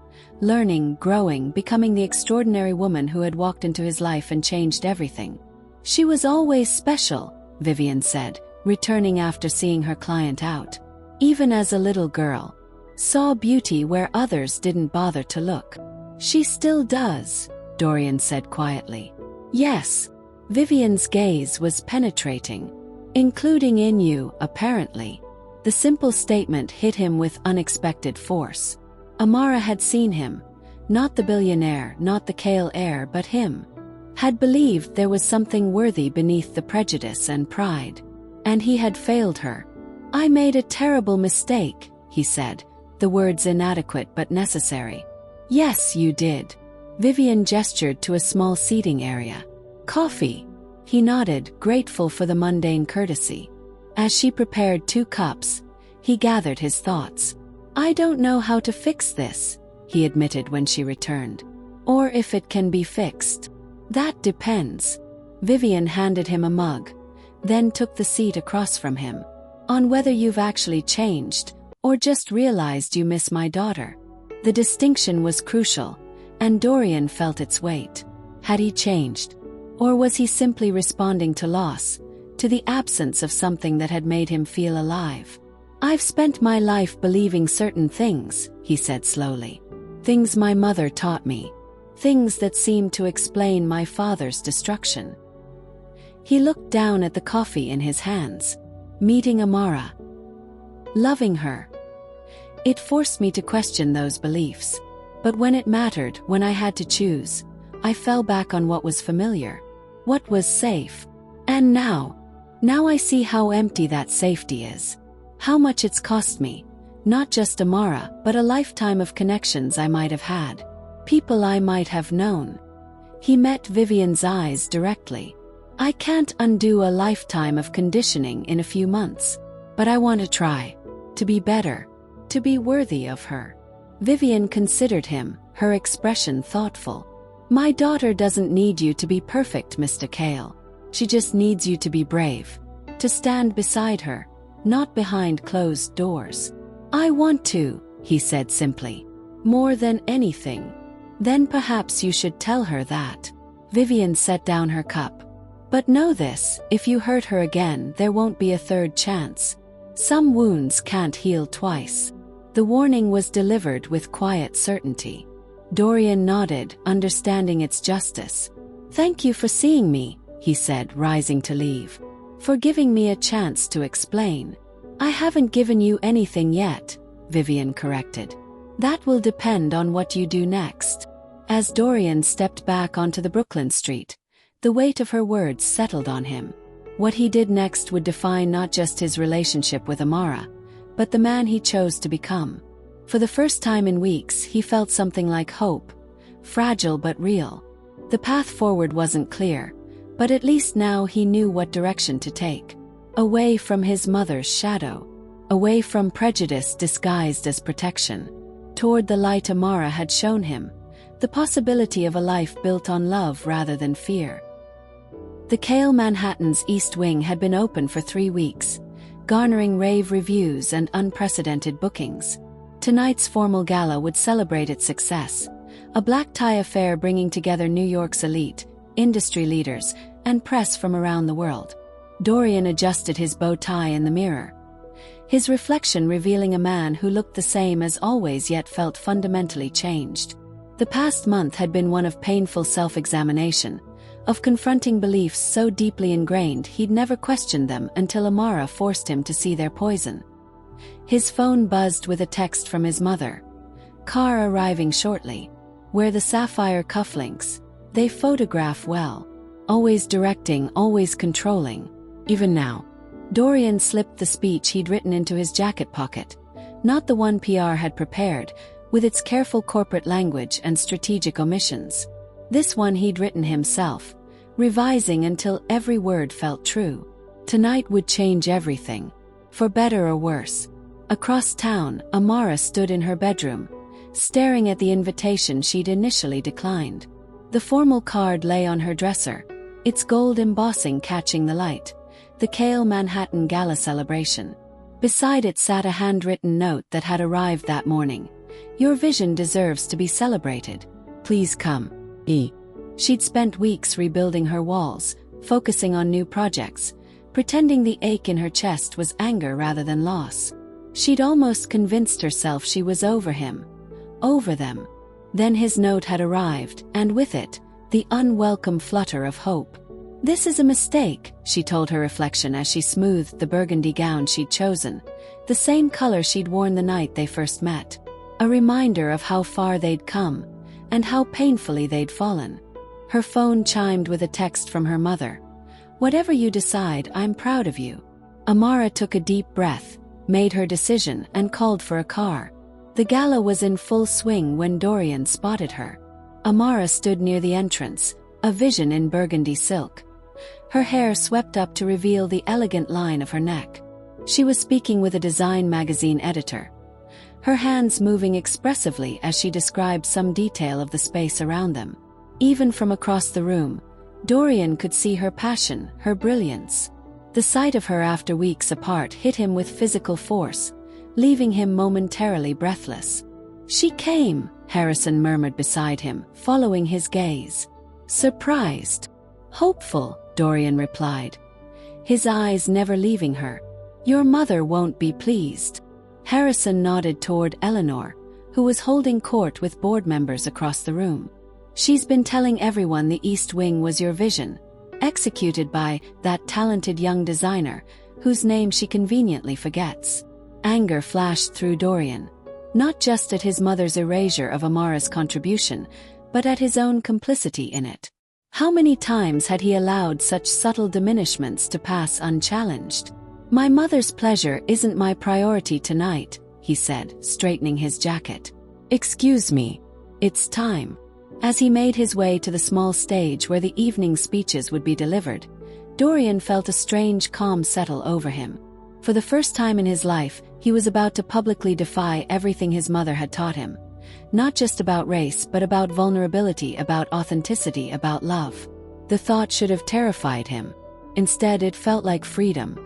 Learning, growing, becoming the extraordinary woman who had walked into his life and changed everything. She was always special, Vivian said, returning after seeing her client out. Even as a little girl. Saw beauty where others didn't bother to look. She still does, Dorian said quietly. Yes. Vivian's gaze was penetrating. Including in you, apparently. The simple statement hit him with unexpected force. Amara had seen him. Not the billionaire, not the Cale heir, but him. Had believed there was something worthy beneath the prejudice and pride. And he had failed her. "I made a terrible mistake," he said, the words inadequate but necessary. "Yes, you did." Vivian gestured to a small seating area. "Coffee?" He nodded, grateful for the mundane courtesy. As she prepared 2 cups, he gathered his thoughts. "I don't know how to fix this," he admitted when she returned. "Or if it can be fixed." "That depends." Vivian handed him a mug, then took the seat across from him. "On whether you've actually changed, or just realized you miss my daughter." The distinction was crucial, and Dorian felt its weight. Had he changed? Or was he simply responding to loss, to the absence of something that had made him feel alive? "I've spent my life believing certain things," he said slowly. "Things my mother taught me. Things that seemed to explain my father's destruction." He looked down at the coffee in his hands. "Meeting Amara. Loving her. It forced me to question those beliefs. But when it mattered, when I had to choose, I fell back on what was familiar. What was safe. And now I see how empty that safety is. How much it's cost me. Not just Amara, but a lifetime of connections I might have had. People I might have known." He met Vivian's eyes directly. "I can't undo a lifetime of conditioning in a few months. But I want to try. To be better. To be worthy of her." Vivian considered him, her expression thoughtful. "My daughter doesn't need you to be perfect, Mr. Kale. She just needs you to be brave. To stand beside her, not behind closed doors." "I want to," he said simply. "More than anything." "Then perhaps you should tell her that." Vivian set down her cup. "But know this, if you hurt her again, there won't be a third chance. Some wounds can't heal twice." The warning was delivered with quiet certainty. Dorian nodded, understanding its justice. "Thank you for seeing me," he said, rising to leave. "For giving me a chance to explain." "I haven't given you anything yet," Vivian corrected. "That will depend on what you do next." As Dorian stepped back onto the Brooklyn street, the weight of her words settled on him. What he did next would define not just his relationship with Amara, but the man he chose to become. For the first time in weeks, he felt something like hope, fragile but real. The path forward wasn't clear, but at least now he knew what direction to take. Away from his mother's shadow. Away from prejudice disguised as protection. Toward the light Amara had shown him. The possibility of a life built on love rather than fear. The Kale Manhattan's East Wing had been open for 3 weeks, garnering rave reviews and unprecedented bookings. Tonight's formal gala would celebrate its success, a black tie affair bringing together New York's elite, industry leaders, and press from around the world. Dorian adjusted his bow tie in the mirror, his reflection revealing a man who looked the same as always yet felt fundamentally changed. The past month had been one of painful self-examination, of confronting beliefs so deeply ingrained he'd never questioned them until Amara forced him to see their poison. His phone buzzed with a text from his mother. "Car arriving shortly. Wear the sapphire cufflinks. They photograph well. Always directing, always controlling. Even now." Dorian slipped the speech he'd written into his jacket pocket, not the one PR had prepared, with its careful corporate language and strategic omissions. This one he'd written himself, revising until every word felt true. Tonight would change everything, for better or worse. Across town, Amara stood in her bedroom, staring at the invitation she'd initially declined. The formal card lay on her dresser, its gold embossing catching the light. The Kale Manhattan Gala celebration. Beside it sat a handwritten note that had arrived that morning. "Your vision deserves to be celebrated. Please come. E." She'd spent weeks rebuilding her walls, focusing on new projects, pretending the ache in her chest was anger rather than loss. She'd almost convinced herself she was over him, over them. Then his note had arrived, and with it, the unwelcome flutter of hope. "This is a mistake," she told her reflection as she smoothed the burgundy gown she'd chosen, the same color she'd worn the night they first met. A reminder of how far they'd come, and how painfully they'd fallen. Her phone chimed with a text from her mother. "Whatever you decide, I'm proud of you." Amara took a deep breath, made her decision, and called for a car. The gala was in full swing when Dorian spotted her. Amara stood near the entrance, a vision in burgundy silk. Her hair swept up to reveal the elegant line of her neck. She was speaking with a design magazine editor, her hands moving expressively as she described some detail of the space around them. Even from across the room, Dorian could see her passion, her brilliance. The sight of her after weeks apart hit him with physical force, leaving him momentarily breathless. "She came," Harrison murmured beside him, following his gaze. "Surprised." "Hopeful," Dorian replied, his eyes never leaving her. "Your mother won't be pleased." Harrison nodded toward Eleanor, who was holding court with board members across the room. "She's been telling everyone the East Wing was your vision, executed by that talented young designer, whose name she conveniently forgets." Anger flashed through Dorian, not just at his mother's erasure of Amara's contribution, but at his own complicity in it. How many times had he allowed such subtle diminishments to pass unchallenged? "My mother's pleasure isn't my priority tonight," he said, straightening his jacket. "Excuse me. It's time." As he made his way to the small stage where the evening speeches would be delivered, Dorian felt a strange calm settle over him. For the first time in his life, he was about to publicly defy everything his mother had taught him. Not just about race, but about vulnerability, about authenticity, about love. The thought should have terrified him. Instead, it felt like freedom.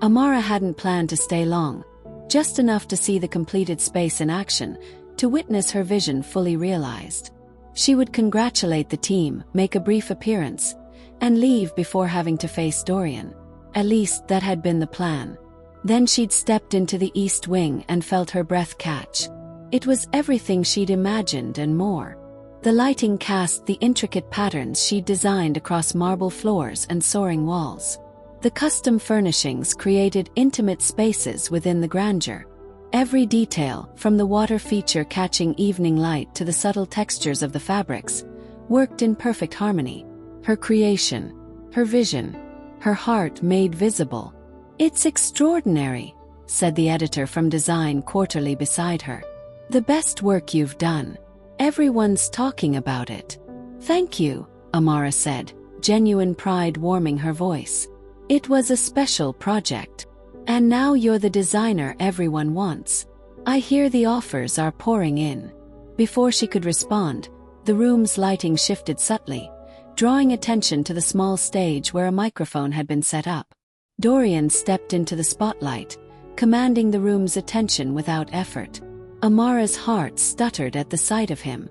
Amara hadn't planned to stay long, just enough to see the completed space in action, to witness her vision fully realized. She would congratulate the team, make a brief appearance, and leave before having to face Dorian. At least that had been the plan. Then she'd stepped into the East Wing and felt her breath catch. It was everything she'd imagined and more. The lighting cast the intricate patterns she'd designed across marble floors and soaring walls. The custom furnishings created intimate spaces within the grandeur. Every detail, from the water feature catching evening light to the subtle textures of the fabrics, worked in perfect harmony. Her creation, her vision, her heart made visible. "It's extraordinary," said the editor from Design Quarterly beside her. "The best work you've done. Everyone's talking about it." "Thank you," Amara said, genuine pride warming her voice. "It was a special project. And now you're the designer everyone wants. I hear the offers are pouring in." Before she could respond, the room's lighting shifted subtly, drawing attention to the small stage where a microphone had been set up. Dorian stepped into the spotlight, commanding the room's attention without effort. Amara's heart stuttered at the sight of him.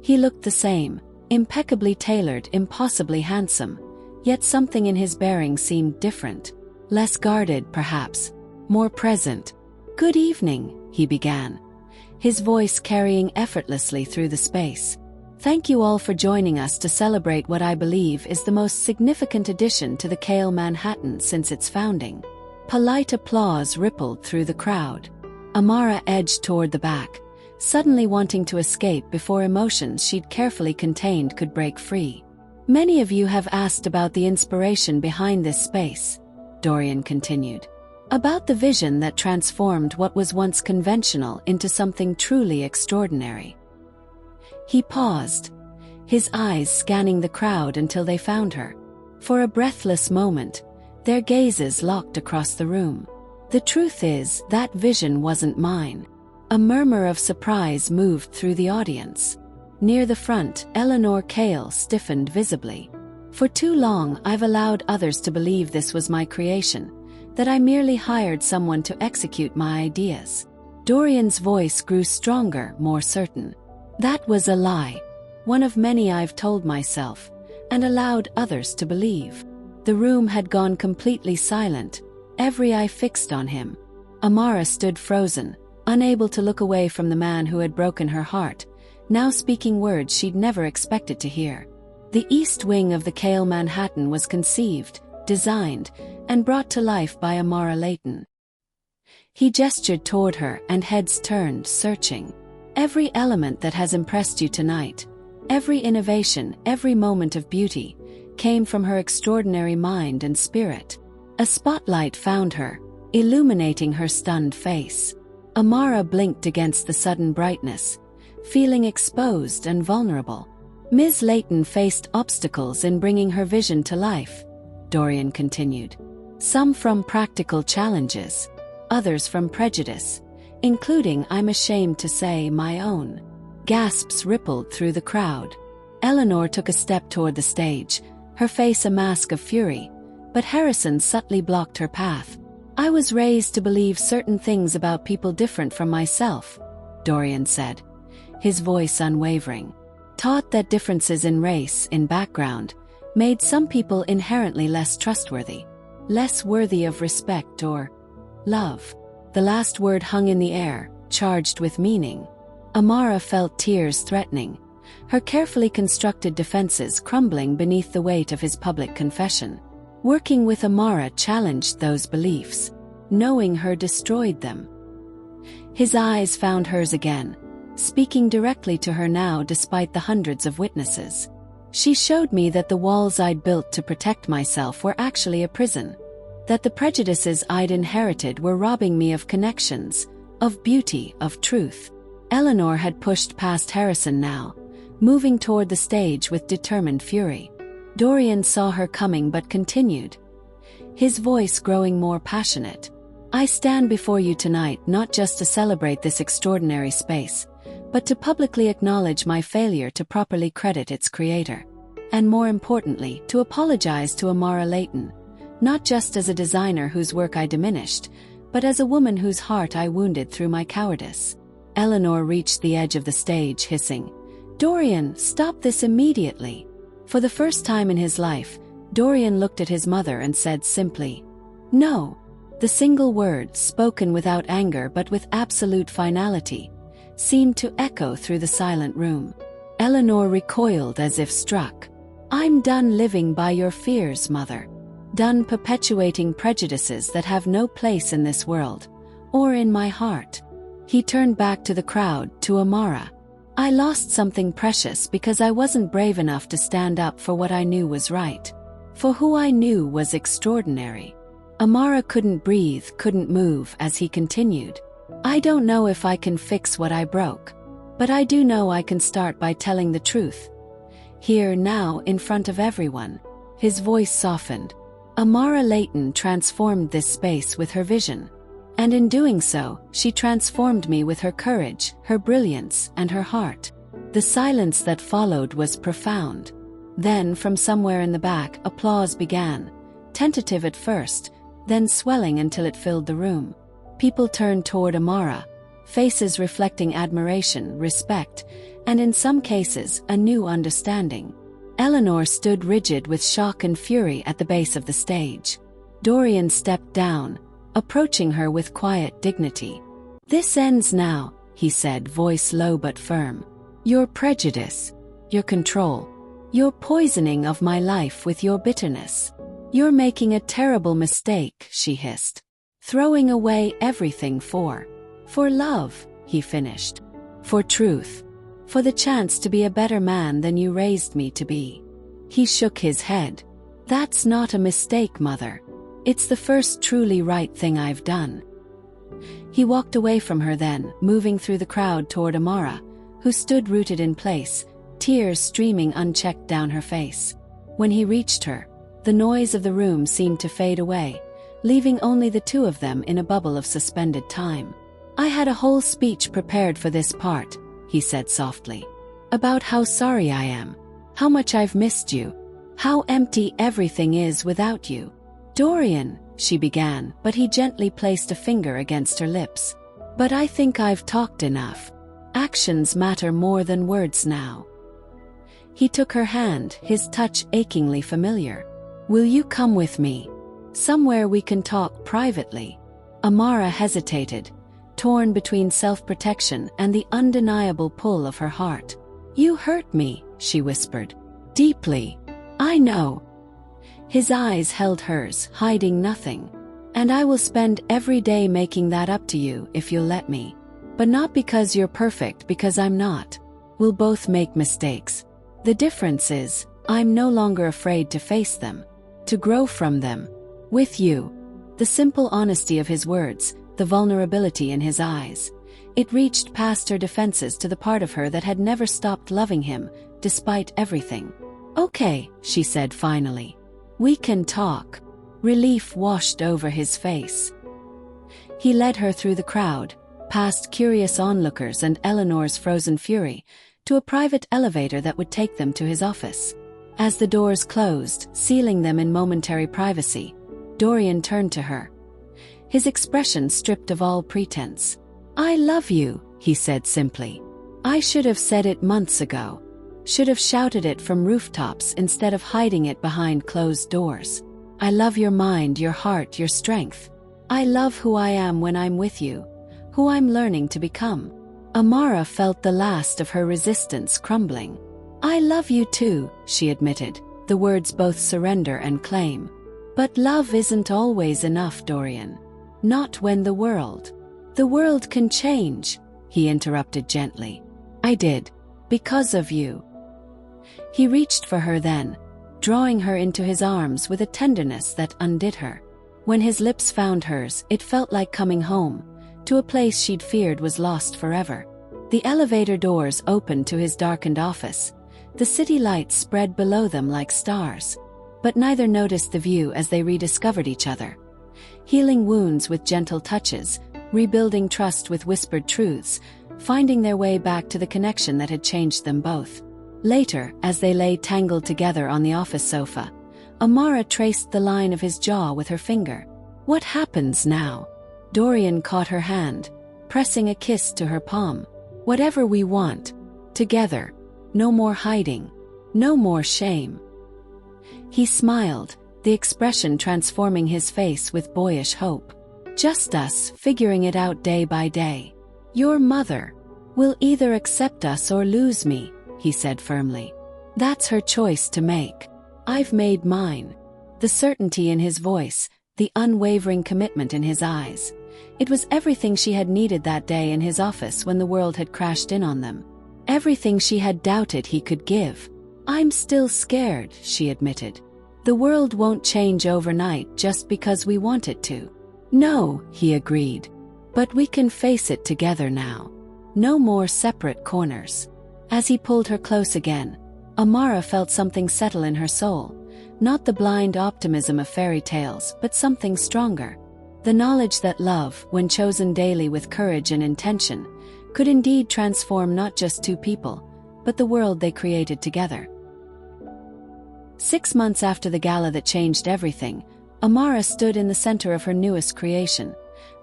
He looked the same, impeccably tailored, impossibly handsome, yet something in his bearing seemed different. Less guarded, perhaps, more present. "Good evening," he began, his voice carrying effortlessly through the space. "Thank you all for joining us to celebrate what I believe is the most significant addition to the Kale Manhattan since its founding." Polite applause rippled through the crowd. Amara edged toward the back, suddenly wanting to escape before emotions she'd carefully contained could break free. "Many of you have asked about the inspiration behind this space," Dorian continued. "About the vision that transformed what was once conventional into something truly extraordinary." He paused, his eyes scanning the crowd until they found her. For a breathless moment, their gazes locked across the room. "The truth is, that vision wasn't mine." A murmur of surprise moved through the audience. Near the front, Eleanor Kale stiffened visibly. "For too long, I've allowed others to believe this was my creation, that I merely hired someone to execute my ideas." Dorian's voice grew stronger, more certain. "That was a lie. One of many I've told myself, and allowed others to believe." The room had gone completely silent, every eye fixed on him. Amara stood frozen, unable to look away from the man who had broken her heart, now speaking words she'd never expected to hear. The East Wing of the Kale Manhattan was conceived, designed, and brought to life by Amara Layton. He gestured toward her and heads turned, searching. "Every element that has impressed you tonight, every innovation, every moment of beauty, came from her extraordinary mind and spirit." A spotlight found her, illuminating her stunned face. Amara blinked against the sudden brightness, feeling exposed and vulnerable. Ms. Layton faced obstacles in bringing her vision to life, Dorian continued. Some from practical challenges, others from prejudice, including, I'm ashamed to say, my own. Gasps rippled through the crowd. Eleanor took a step toward the stage, her face a mask of fury, but Harrison subtly blocked her path. I was raised to believe certain things about people different from myself, Dorian said, his voice unwavering. Taught that differences in race, in background, made some people inherently less trustworthy, less worthy of respect or love. The last word hung in the air, charged with meaning. Amara felt tears threatening, her carefully constructed defenses crumbling beneath the weight of his public confession. Working with Amara challenged those beliefs. Knowing her destroyed them. His eyes found hers again, speaking directly to her now despite the hundreds of witnesses. She showed me that the walls I'd built to protect myself were actually a prison. That the prejudices I'd inherited were robbing me of connections, of beauty, of truth. Eleanor had pushed past Harrison now, moving toward the stage with determined fury. Dorian saw her coming but continued, his voice growing more passionate. I stand before you tonight not just to celebrate this extraordinary space, but to publicly acknowledge my failure to properly credit its creator. And more importantly, to apologize to Amara Layton, not just as a designer whose work I diminished, but as a woman whose heart I wounded through my cowardice. Eleanor reached the edge of the stage, hissing, Dorian, stop this immediately. For the first time in his life, Dorian looked at his mother and said simply, no. The single word, spoken without anger but with absolute finality, seemed to echo through the silent room. Eleanor recoiled as if struck. I'm done living by your fears, mother. Done perpetuating prejudices that have no place in this world, or in my heart. He turned back to the crowd, to Amara. I lost something precious because I wasn't brave enough to stand up for what I knew was right. For who I knew was extraordinary. Amara couldn't breathe, couldn't move as he continued. I don't know if I can fix what I broke. But I do know I can start by telling the truth. Here, now, in front of everyone. His voice softened. Amara Layton transformed this space with her vision. And in doing so, she transformed me with her courage, her brilliance, and her heart. The silence that followed was profound. Then, from somewhere in the back, applause began. Tentative at first, then swelling until it filled the room. People turned toward Amara, faces reflecting admiration, respect, and in some cases, a new understanding. Eleanor stood rigid with shock and fury at the base of the stage. Dorian stepped down, approaching her with quiet dignity. This ends now, he said, voice low but firm. Your prejudice, your control, your poisoning of my life with your bitterness. You're making a terrible mistake, she hissed. Throwing away everything for love, he finished. For truth. For the chance to be a better man than you raised me to be. He shook his head. That's not a mistake, mother. It's the first truly right thing I've done. He walked away from her then, moving through the crowd toward Amara, who stood rooted in place, tears streaming unchecked down her face. When he reached her, the noise of the room seemed to fade away, leaving only the two of them in a bubble of suspended time. I had a whole speech prepared for this part, he said softly. About how sorry I am, how much I've missed you, how empty everything is without you. Dorian, she began, but he gently placed a finger against her lips. But I think I've talked enough. Actions matter more than words now. He took her hand, his touch achingly familiar. Will you come with me? Somewhere we can talk privately. Amara hesitated, torn between self-protection and the undeniable pull of her heart. You hurt me, she whispered. Deeply. I know. His eyes held hers, hiding nothing. And I will spend every day making that up to you if you'll let me. But not because you're perfect, because I'm not. We'll both make mistakes. The difference is, I'm no longer afraid to face them. To grow from them. With you. The simple honesty of his words, the vulnerability in his eyes. It reached past her defenses to the part of her that had never stopped loving him, despite everything. "Okay," she said finally. "We can talk." Relief washed over his face. He led her through the crowd, past curious onlookers and Eleanor's frozen fury, to a private elevator that would take them to his office. As the doors closed, sealing them in momentary privacy, Dorian turned to her. His expression stripped of all pretense. "I love you," he said simply. "I should have said it months ago. Should have shouted it from rooftops instead of hiding it behind closed doors. I love your mind, your heart, your strength. I love who I am when I'm with you, who I'm learning to become." Amara felt the last of her resistance crumbling. "I love you too," she admitted, the words both surrender and claim. "But love isn't always enough, Dorian. Not when the world can change," he interrupted gently. "I did. Because of you." He reached for her then, drawing her into his arms with a tenderness that undid her. When his lips found hers, it felt like coming home, to a place she'd feared was lost forever. The elevator doors opened to his darkened office. The city lights spread below them like stars. But neither noticed the view as they rediscovered each other. Healing wounds with gentle touches, rebuilding trust with whispered truths, finding their way back to the connection that had changed them both. Later, as they lay tangled together on the office sofa, Amara traced the line of his jaw with her finger. "What happens now?" Dorian caught her hand, pressing a kiss to her palm. "Whatever we want. Together. No more hiding. No more shame." He smiled, the expression transforming his face with boyish hope. "Just us, figuring it out day by day. Your mother will either accept us or lose me," he said firmly. "That's her choice to make. I've made mine." The certainty in his voice, the unwavering commitment in his eyes. It was everything she had needed that day in his office when the world had crashed in on them. Everything she had doubted he could give. "I'm still scared," she admitted. "The world won't change overnight just because we want it to." "No," he agreed. "But we can face it together now. No more separate corners." As he pulled her close again, Amara felt something settle in her soul. Not the blind optimism of fairy tales, but something stronger. The knowledge that love, when chosen daily with courage and intention, could indeed transform not just two people, but the world they created together. 6 months after the gala that changed everything, Amara stood in the center of her newest creation,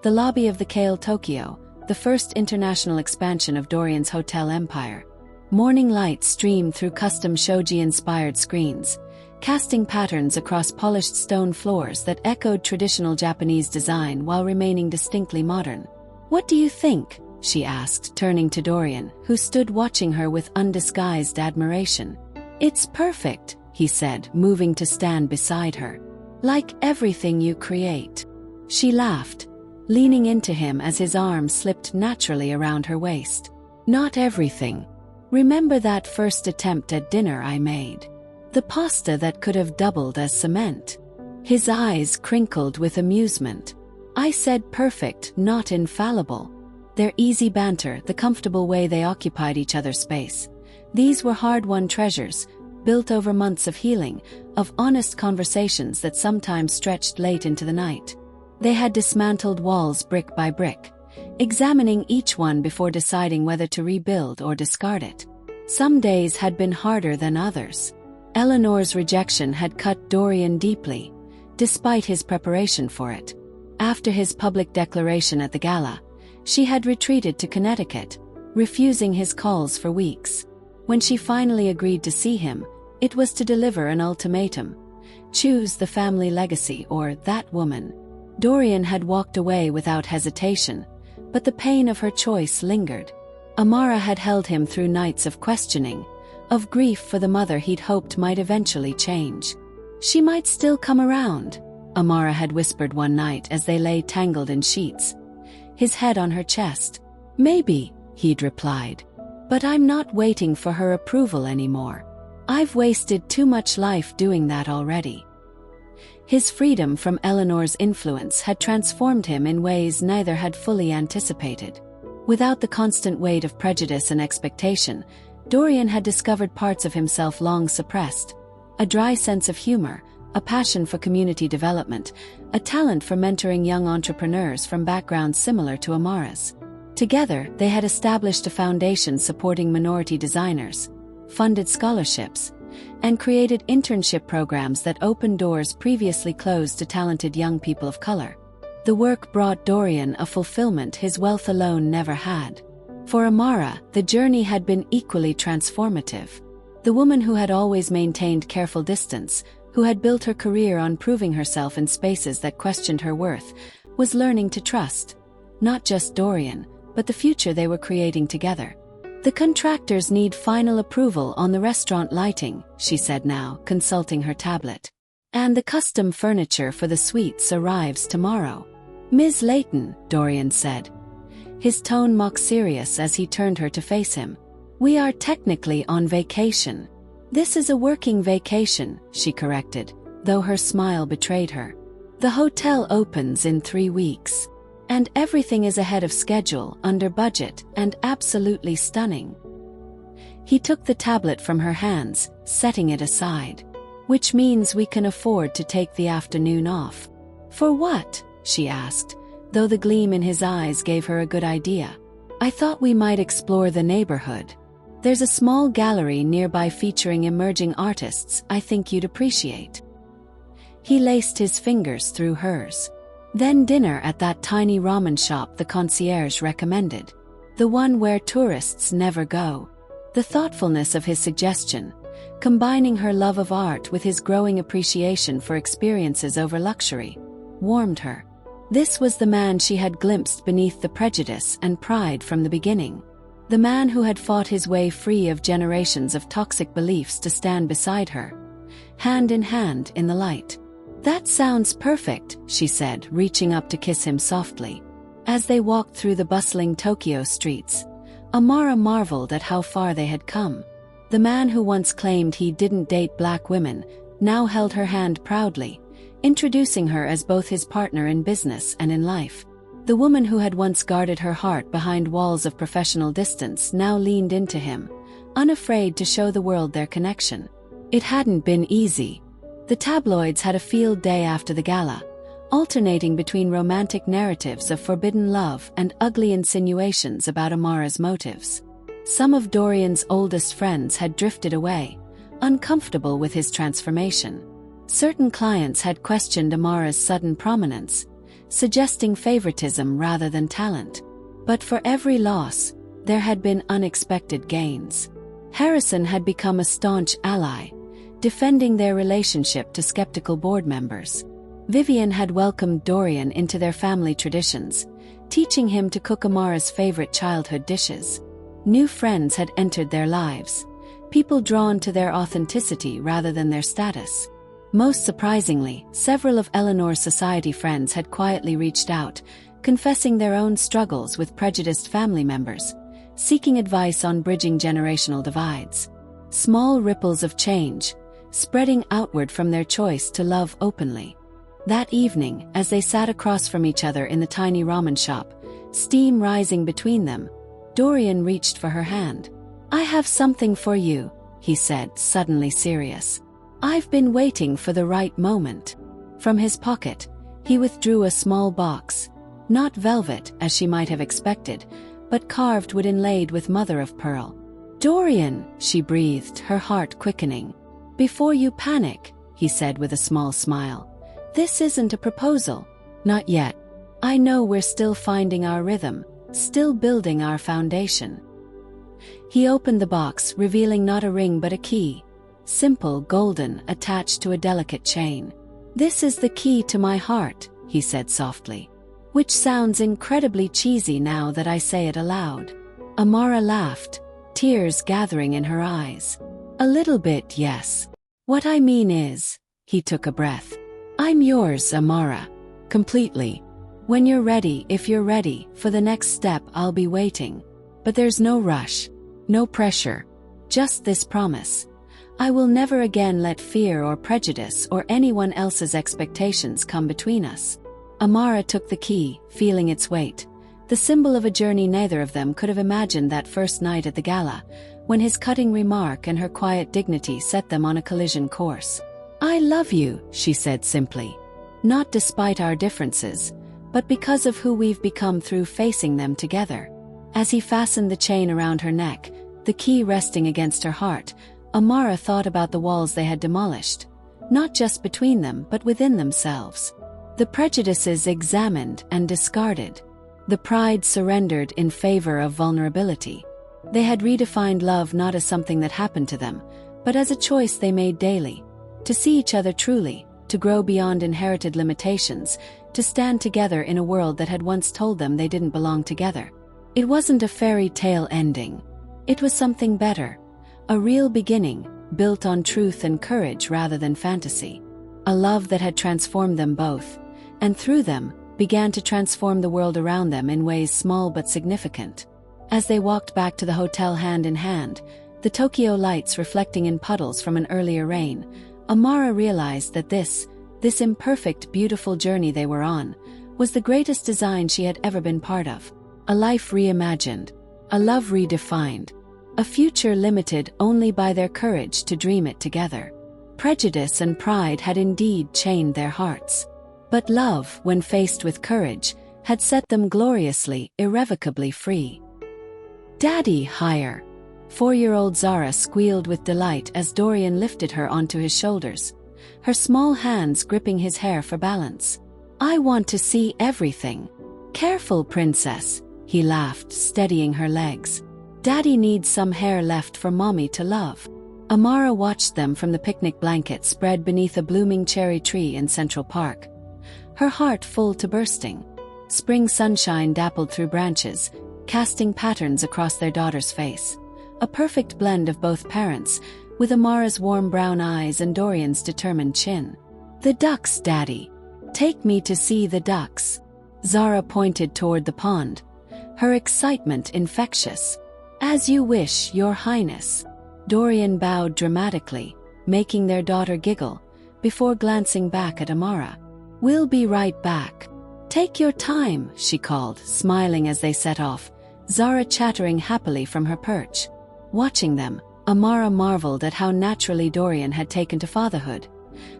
the lobby of the Kale Tokyo, the first international expansion of Dorian's hotel empire. Morning light streamed through custom shoji-inspired screens, casting patterns across polished stone floors that echoed traditional Japanese design while remaining distinctly modern. "What do you think?" she asked, turning to Dorian, who stood watching her with undisguised admiration. "It's perfect," he said, moving to stand beside her. "Like everything you create." She laughed, leaning into him as his arm slipped naturally around her waist. "Not everything. Remember that first attempt at dinner I made? The pasta that could have doubled as cement?" His eyes crinkled with amusement. "I said perfect, not infallible." Their easy banter, the comfortable way they occupied each other's space. These were hard-won treasures, built over months of healing, of honest conversations that sometimes stretched late into the night. They had dismantled walls brick by brick, examining each one before deciding whether to rebuild or discard it. Some days had been harder than others. Eleanor's rejection had cut Dorian deeply, despite his preparation for it. After his public declaration at the gala, she had retreated to Connecticut, refusing his calls for weeks. When she finally agreed to see him, it was to deliver an ultimatum. Choose the family legacy or that woman. Dorian had walked away without hesitation, but the pain of her choice lingered. Amara had held him through nights of questioning, of grief for the mother he'd hoped might eventually change. "She might still come around," Amara had whispered one night as they lay tangled in sheets, his head on her chest. "Maybe," he'd replied. "But I'm not waiting for her approval anymore. I've wasted too much life doing that already." His freedom from Eleanor's influence had transformed him in ways neither had fully anticipated. Without the constant weight of prejudice and expectation, Dorian had discovered parts of himself long suppressed: a dry sense of humor, a passion for community development, a talent for mentoring young entrepreneurs from backgrounds similar to Amara's. Together, they had established a foundation supporting minority designers, funded scholarships, and created internship programs that opened doors previously closed to talented young people of color. The work brought Dorian a fulfillment his wealth alone never had. For Amara, the journey had been equally transformative. The woman who had always maintained careful distance, who had built her career on proving herself in spaces that questioned her worth, was learning to trust not just Dorian, but the future they were creating together. "The contractors need final approval on the restaurant lighting," she said now, consulting her tablet. "And the custom furniture for the suites arrives tomorrow." "Ms. Layton," Dorian said, his tone mock serious as he turned her to face him, "we are technically on vacation." "This is a working vacation," she corrected, though her smile betrayed her. "The hotel opens in 3 weeks. And everything is ahead of schedule, under budget, and absolutely stunning." He took the tablet from her hands, setting it aside. "Which means we can afford to take the afternoon off." "For what?" she asked, though the gleam in his eyes gave her a good idea. "I thought we might explore the neighborhood. There's a small gallery nearby featuring emerging artists I think you'd appreciate." He laced his fingers through hers. "Then dinner at that tiny ramen shop the concierge recommended. The one where tourists never go." The thoughtfulness of his suggestion, combining her love of art with his growing appreciation for experiences over luxury, warmed her. This was the man she had glimpsed beneath the prejudice and pride from the beginning. The man who had fought his way free of generations of toxic beliefs to stand beside her, hand in hand in the light. "That sounds perfect," she said, reaching up to kiss him softly. As they walked through the bustling Tokyo streets, Amara marveled at how far they had come. The man who once claimed he didn't date black women now held her hand proudly, introducing her as both his partner in business and in life. The woman who had once guarded her heart behind walls of professional distance now leaned into him, unafraid to show the world their connection. It hadn't been easy. The tabloids had a field day after the gala, alternating between romantic narratives of forbidden love and ugly insinuations about Amara's motives. Some of Dorian's oldest friends had drifted away, uncomfortable with his transformation. Certain clients had questioned Amara's sudden prominence, suggesting favoritism rather than talent. But for every loss, there had been unexpected gains. Harrison had become a staunch ally, defending their relationship to skeptical board members. Vivian had welcomed Dorian into their family traditions, teaching him to cook Amara's favorite childhood dishes. New friends had entered their lives, people drawn to their authenticity rather than their status. Most surprisingly, several of Eleanor's society friends had quietly reached out, confessing their own struggles with prejudiced family members, seeking advice on bridging generational divides. Small ripples of change, spreading outward from their choice to love openly. That evening, as they sat across from each other in the tiny ramen shop, steam rising between them, Dorian reached for her hand. "I have something for you," he said, suddenly serious. "I've been waiting for the right moment." From his pocket, he withdrew a small box, not velvet as she might have expected, but carved wood inlaid with mother-of-pearl. "Dorian," she breathed, her heart quickening. "Before you panic," he said with a small smile. "This isn't a proposal. Not yet. I know we're still finding our rhythm, still building our foundation." He opened the box, revealing not a ring but a key. Simple, golden, attached to a delicate chain. "This is the key to my heart," he said softly. "Which sounds incredibly cheesy now that I say it aloud." Amara laughed, tears gathering in her eyes. "A little bit, yes. What I mean is," he took a breath, "I'm yours, Amara. Completely. When you're ready, if you're ready, for the next step, I'll be waiting. But there's no rush, no pressure. Just this promise. I will never again let fear or prejudice or anyone else's expectations come between us. Amara took the key, feeling its weight, the symbol of a journey neither of them could have imagined that first night at the gala, when his cutting remark and her quiet dignity set them on a collision course. I love you, she said simply. Not despite our differences, but because of who we've become through facing them together. As he fastened the chain around her neck, the key resting against her heart, Amara thought about the walls they had demolished, not just between them but within themselves. The prejudices examined and discarded. The pride surrendered in favor of vulnerability. They had redefined love not as something that happened to them, but as a choice they made daily. To see each other truly, to grow beyond inherited limitations, to stand together in a world that had once told them they didn't belong together. It wasn't a fairy tale ending. It was something better. A real beginning, built on truth and courage rather than fantasy. A love that had transformed them both, and through them, began to transform the world around them in ways small but significant. As they walked back to the hotel hand in hand, the Tokyo lights reflecting in puddles from an earlier rain, Amara realized that this imperfect, beautiful journey they were on, was the greatest design she had ever been part of. A life reimagined, a love redefined, a future limited only by their courage to dream it together. Prejudice and pride had indeed chained their hearts. But love, when faced with courage, had set them gloriously, irrevocably free. Daddy, higher! 4-year-old Zara squealed with delight as Dorian lifted her onto his shoulders, her small hands gripping his hair for balance. I want to see everything. Careful, princess, he laughed, steadying her legs. Daddy needs some hair left for mommy to love. Amara watched them from the picnic blanket spread beneath a blooming cherry tree in Central Park, her heart full to bursting. Spring sunshine dappled through branches, casting patterns across their daughter's face. A perfect blend of both parents, with Amara's warm brown eyes and Dorian's determined chin. The ducks, Daddy. Take me to see the ducks. Zara pointed toward the pond, her excitement infectious. As you wish, Your Highness. Dorian bowed dramatically, making their daughter giggle, before glancing back at Amara. We'll be right back. Take your time, she called, smiling as they set off, Zara chattering happily from her perch. Watching them, Amara marveled at how naturally Dorian had taken to fatherhood,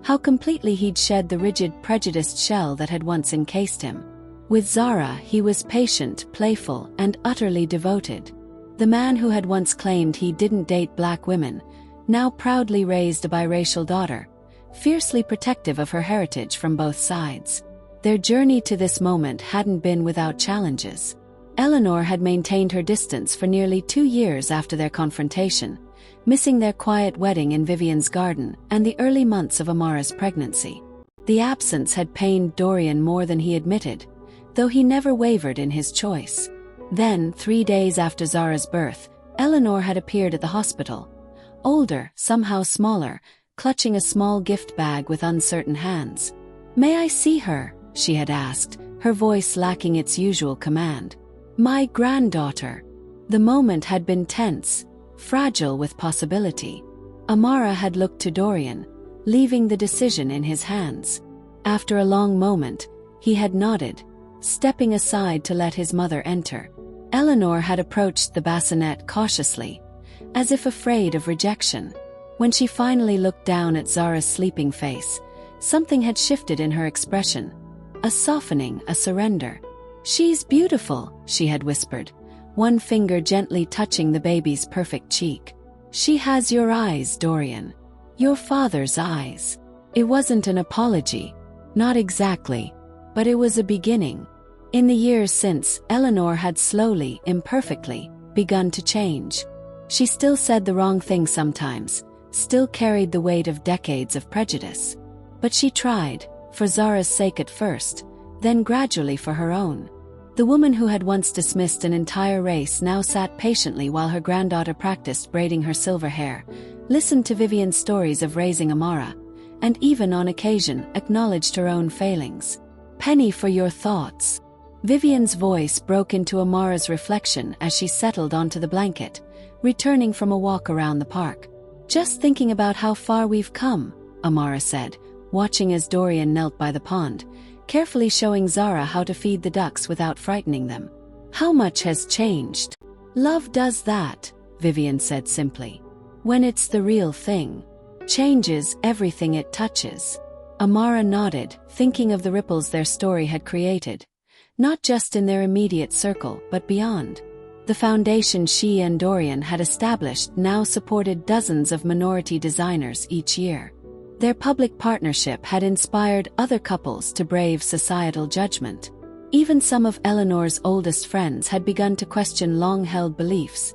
how completely he'd shed the rigid, prejudiced shell that had once encased him. With Zara, he was patient, playful, and utterly devoted. The man who had once claimed he didn't date black women, now proudly raised a biracial daughter, fiercely protective of her heritage from both sides. Their journey to this moment hadn't been without challenges. Eleanor had maintained her distance for nearly 2 years after their confrontation, missing their quiet wedding in Vivian's garden and the early months of Amara's pregnancy. The absence had pained Dorian more than he admitted, though he never wavered in his choice. Then, 3 days after Zara's birth, Eleanor had appeared at the hospital. Older, somehow smaller, clutching a small gift bag with uncertain hands. May I see her? She had asked, her voice lacking its usual command. My granddaughter. The moment had been tense, fragile with possibility. Amara had looked to Dorian, leaving the decision in his hands. After a long moment, he had nodded, stepping aside to let his mother enter. Eleanor had approached the bassinet cautiously, as if afraid of rejection. When she finally looked down at Zara's sleeping face, something had shifted in her expression. A softening, a surrender. She's beautiful, she had whispered, one finger gently touching the baby's perfect cheek. She has your eyes, Dorian. Your father's eyes. It wasn't an apology. Not exactly. But it was a beginning. In the years since, Eleanor had slowly, imperfectly, begun to change. She still said the wrong thing sometimes, still carried the weight of decades of prejudice. But she tried, for Zara's sake at first, then gradually for her own. The woman who had once dismissed an entire race now sat patiently while her granddaughter practiced braiding her silver hair, listened to Vivian's stories of raising Amara, and even on occasion acknowledged her own failings. Penny, for your thoughts. Vivian's voice broke into Amara's reflection as she settled onto the blanket, returning from a walk around the park. Just thinking about how far we've come, Amara said, watching as Dorian knelt by the pond, carefully showing Zara how to feed the ducks without frightening them. How much has changed? Love does that, Vivian said simply. When it's the real thing. Changes everything it touches. Amara nodded, thinking of the ripples their story had created, not just in their immediate circle but beyond. The foundation she and Dorian had established now supported dozens of minority designers each year. Their public partnership had inspired other couples to brave societal judgment. Even some of Eleanor's oldest friends had begun to question long-held beliefs,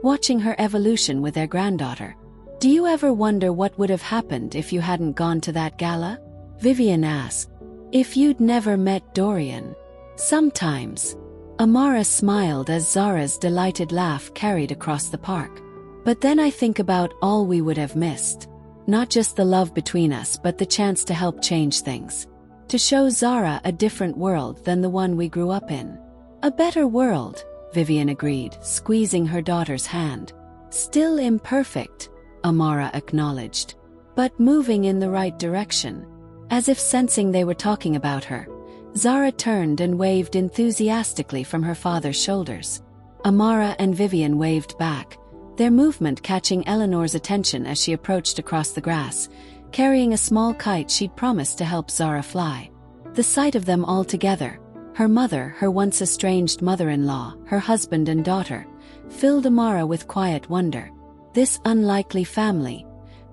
watching her evolution with their granddaughter. Do you ever wonder what would have happened if you hadn't gone to that gala? Vivian asked. If you'd never met Dorian? Sometimes. Amara smiled as Zara's delighted laugh carried across the park. But then I think about all we would have missed. Not just the love between us but the chance to help change things. To show Zara a different world than the one we grew up in. A better world, Vivian agreed, squeezing her daughter's hand. Still imperfect, Amara acknowledged. But moving in the right direction. As if sensing they were talking about her, Zara turned and waved enthusiastically from her father's shoulders. Amara and Vivian waved back, their movement catching Eleanor's attention as she approached across the grass, carrying a small kite she'd promised to help Zara fly. The sight of them all together, her mother, her once estranged mother-in-law, her husband and daughter, filled Amara with quiet wonder. This unlikely family,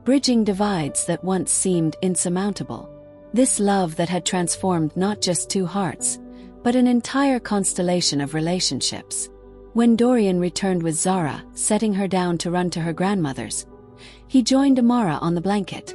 bridging divides that once seemed insurmountable. This love that had transformed not just two hearts, but an entire constellation of relationships. When Dorian returned with Zara, setting her down to run to her grandmother's, he joined Amara on the blanket,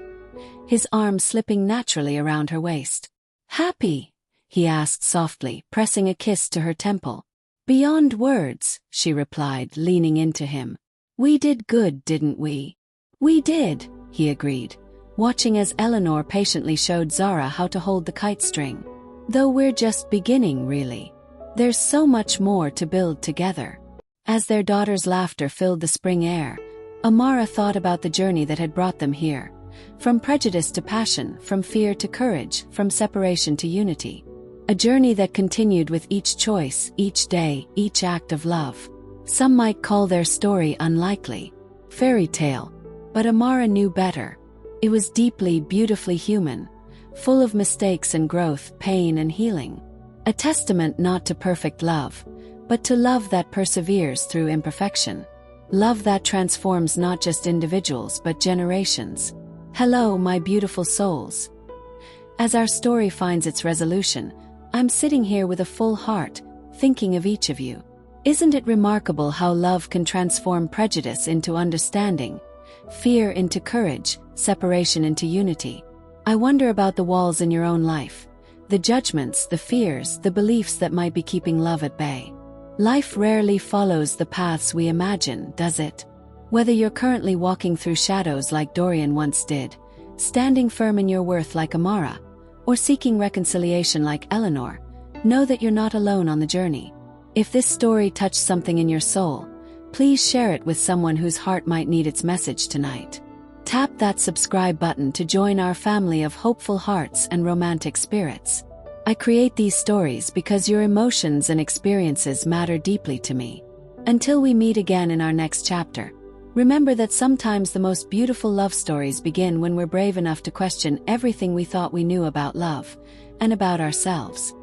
his arm slipping naturally around her waist. Happy? He asked softly, pressing a kiss to her temple. Beyond words, she replied, leaning into him. We did good, didn't we? We did, he agreed, watching as Eleanor patiently showed Zara how to hold the kite string. Though we're just beginning, really. There's so much more to build together. As their daughter's laughter filled the spring air, Amara thought about the journey that had brought them here. From prejudice to passion, from fear to courage, from separation to unity. A journey that continued with each choice, each day, each act of love. Some might call their story unlikely, fairy tale, but Amara knew better. It was deeply, beautifully human, full of mistakes and growth, pain and healing. A testament not to perfect love, but to love that perseveres through imperfection. Love that transforms not just individuals but generations. Hello, my beautiful souls. As our story finds its resolution, I'm sitting here with a full heart, thinking of each of you. Isn't it remarkable how love can transform prejudice into understanding, fear into courage, separation into unity? I wonder about the walls in your own life, the judgments, the fears, the beliefs that might be keeping love at bay. Life rarely follows the paths we imagine, does it? Whether you're currently walking through shadows like Dorian once did, standing firm in your worth like Amara, or seeking reconciliation like Eleanor, know that you're not alone on the journey. If this story touched something in your soul, please share it with someone whose heart might need its message tonight. Tap that subscribe button to join our family of hopeful hearts and romantic spirits. I create these stories because your emotions and experiences matter deeply to me. Until we meet again in our next chapter, remember that sometimes the most beautiful love stories begin when we're brave enough to question everything we thought we knew about love and about ourselves.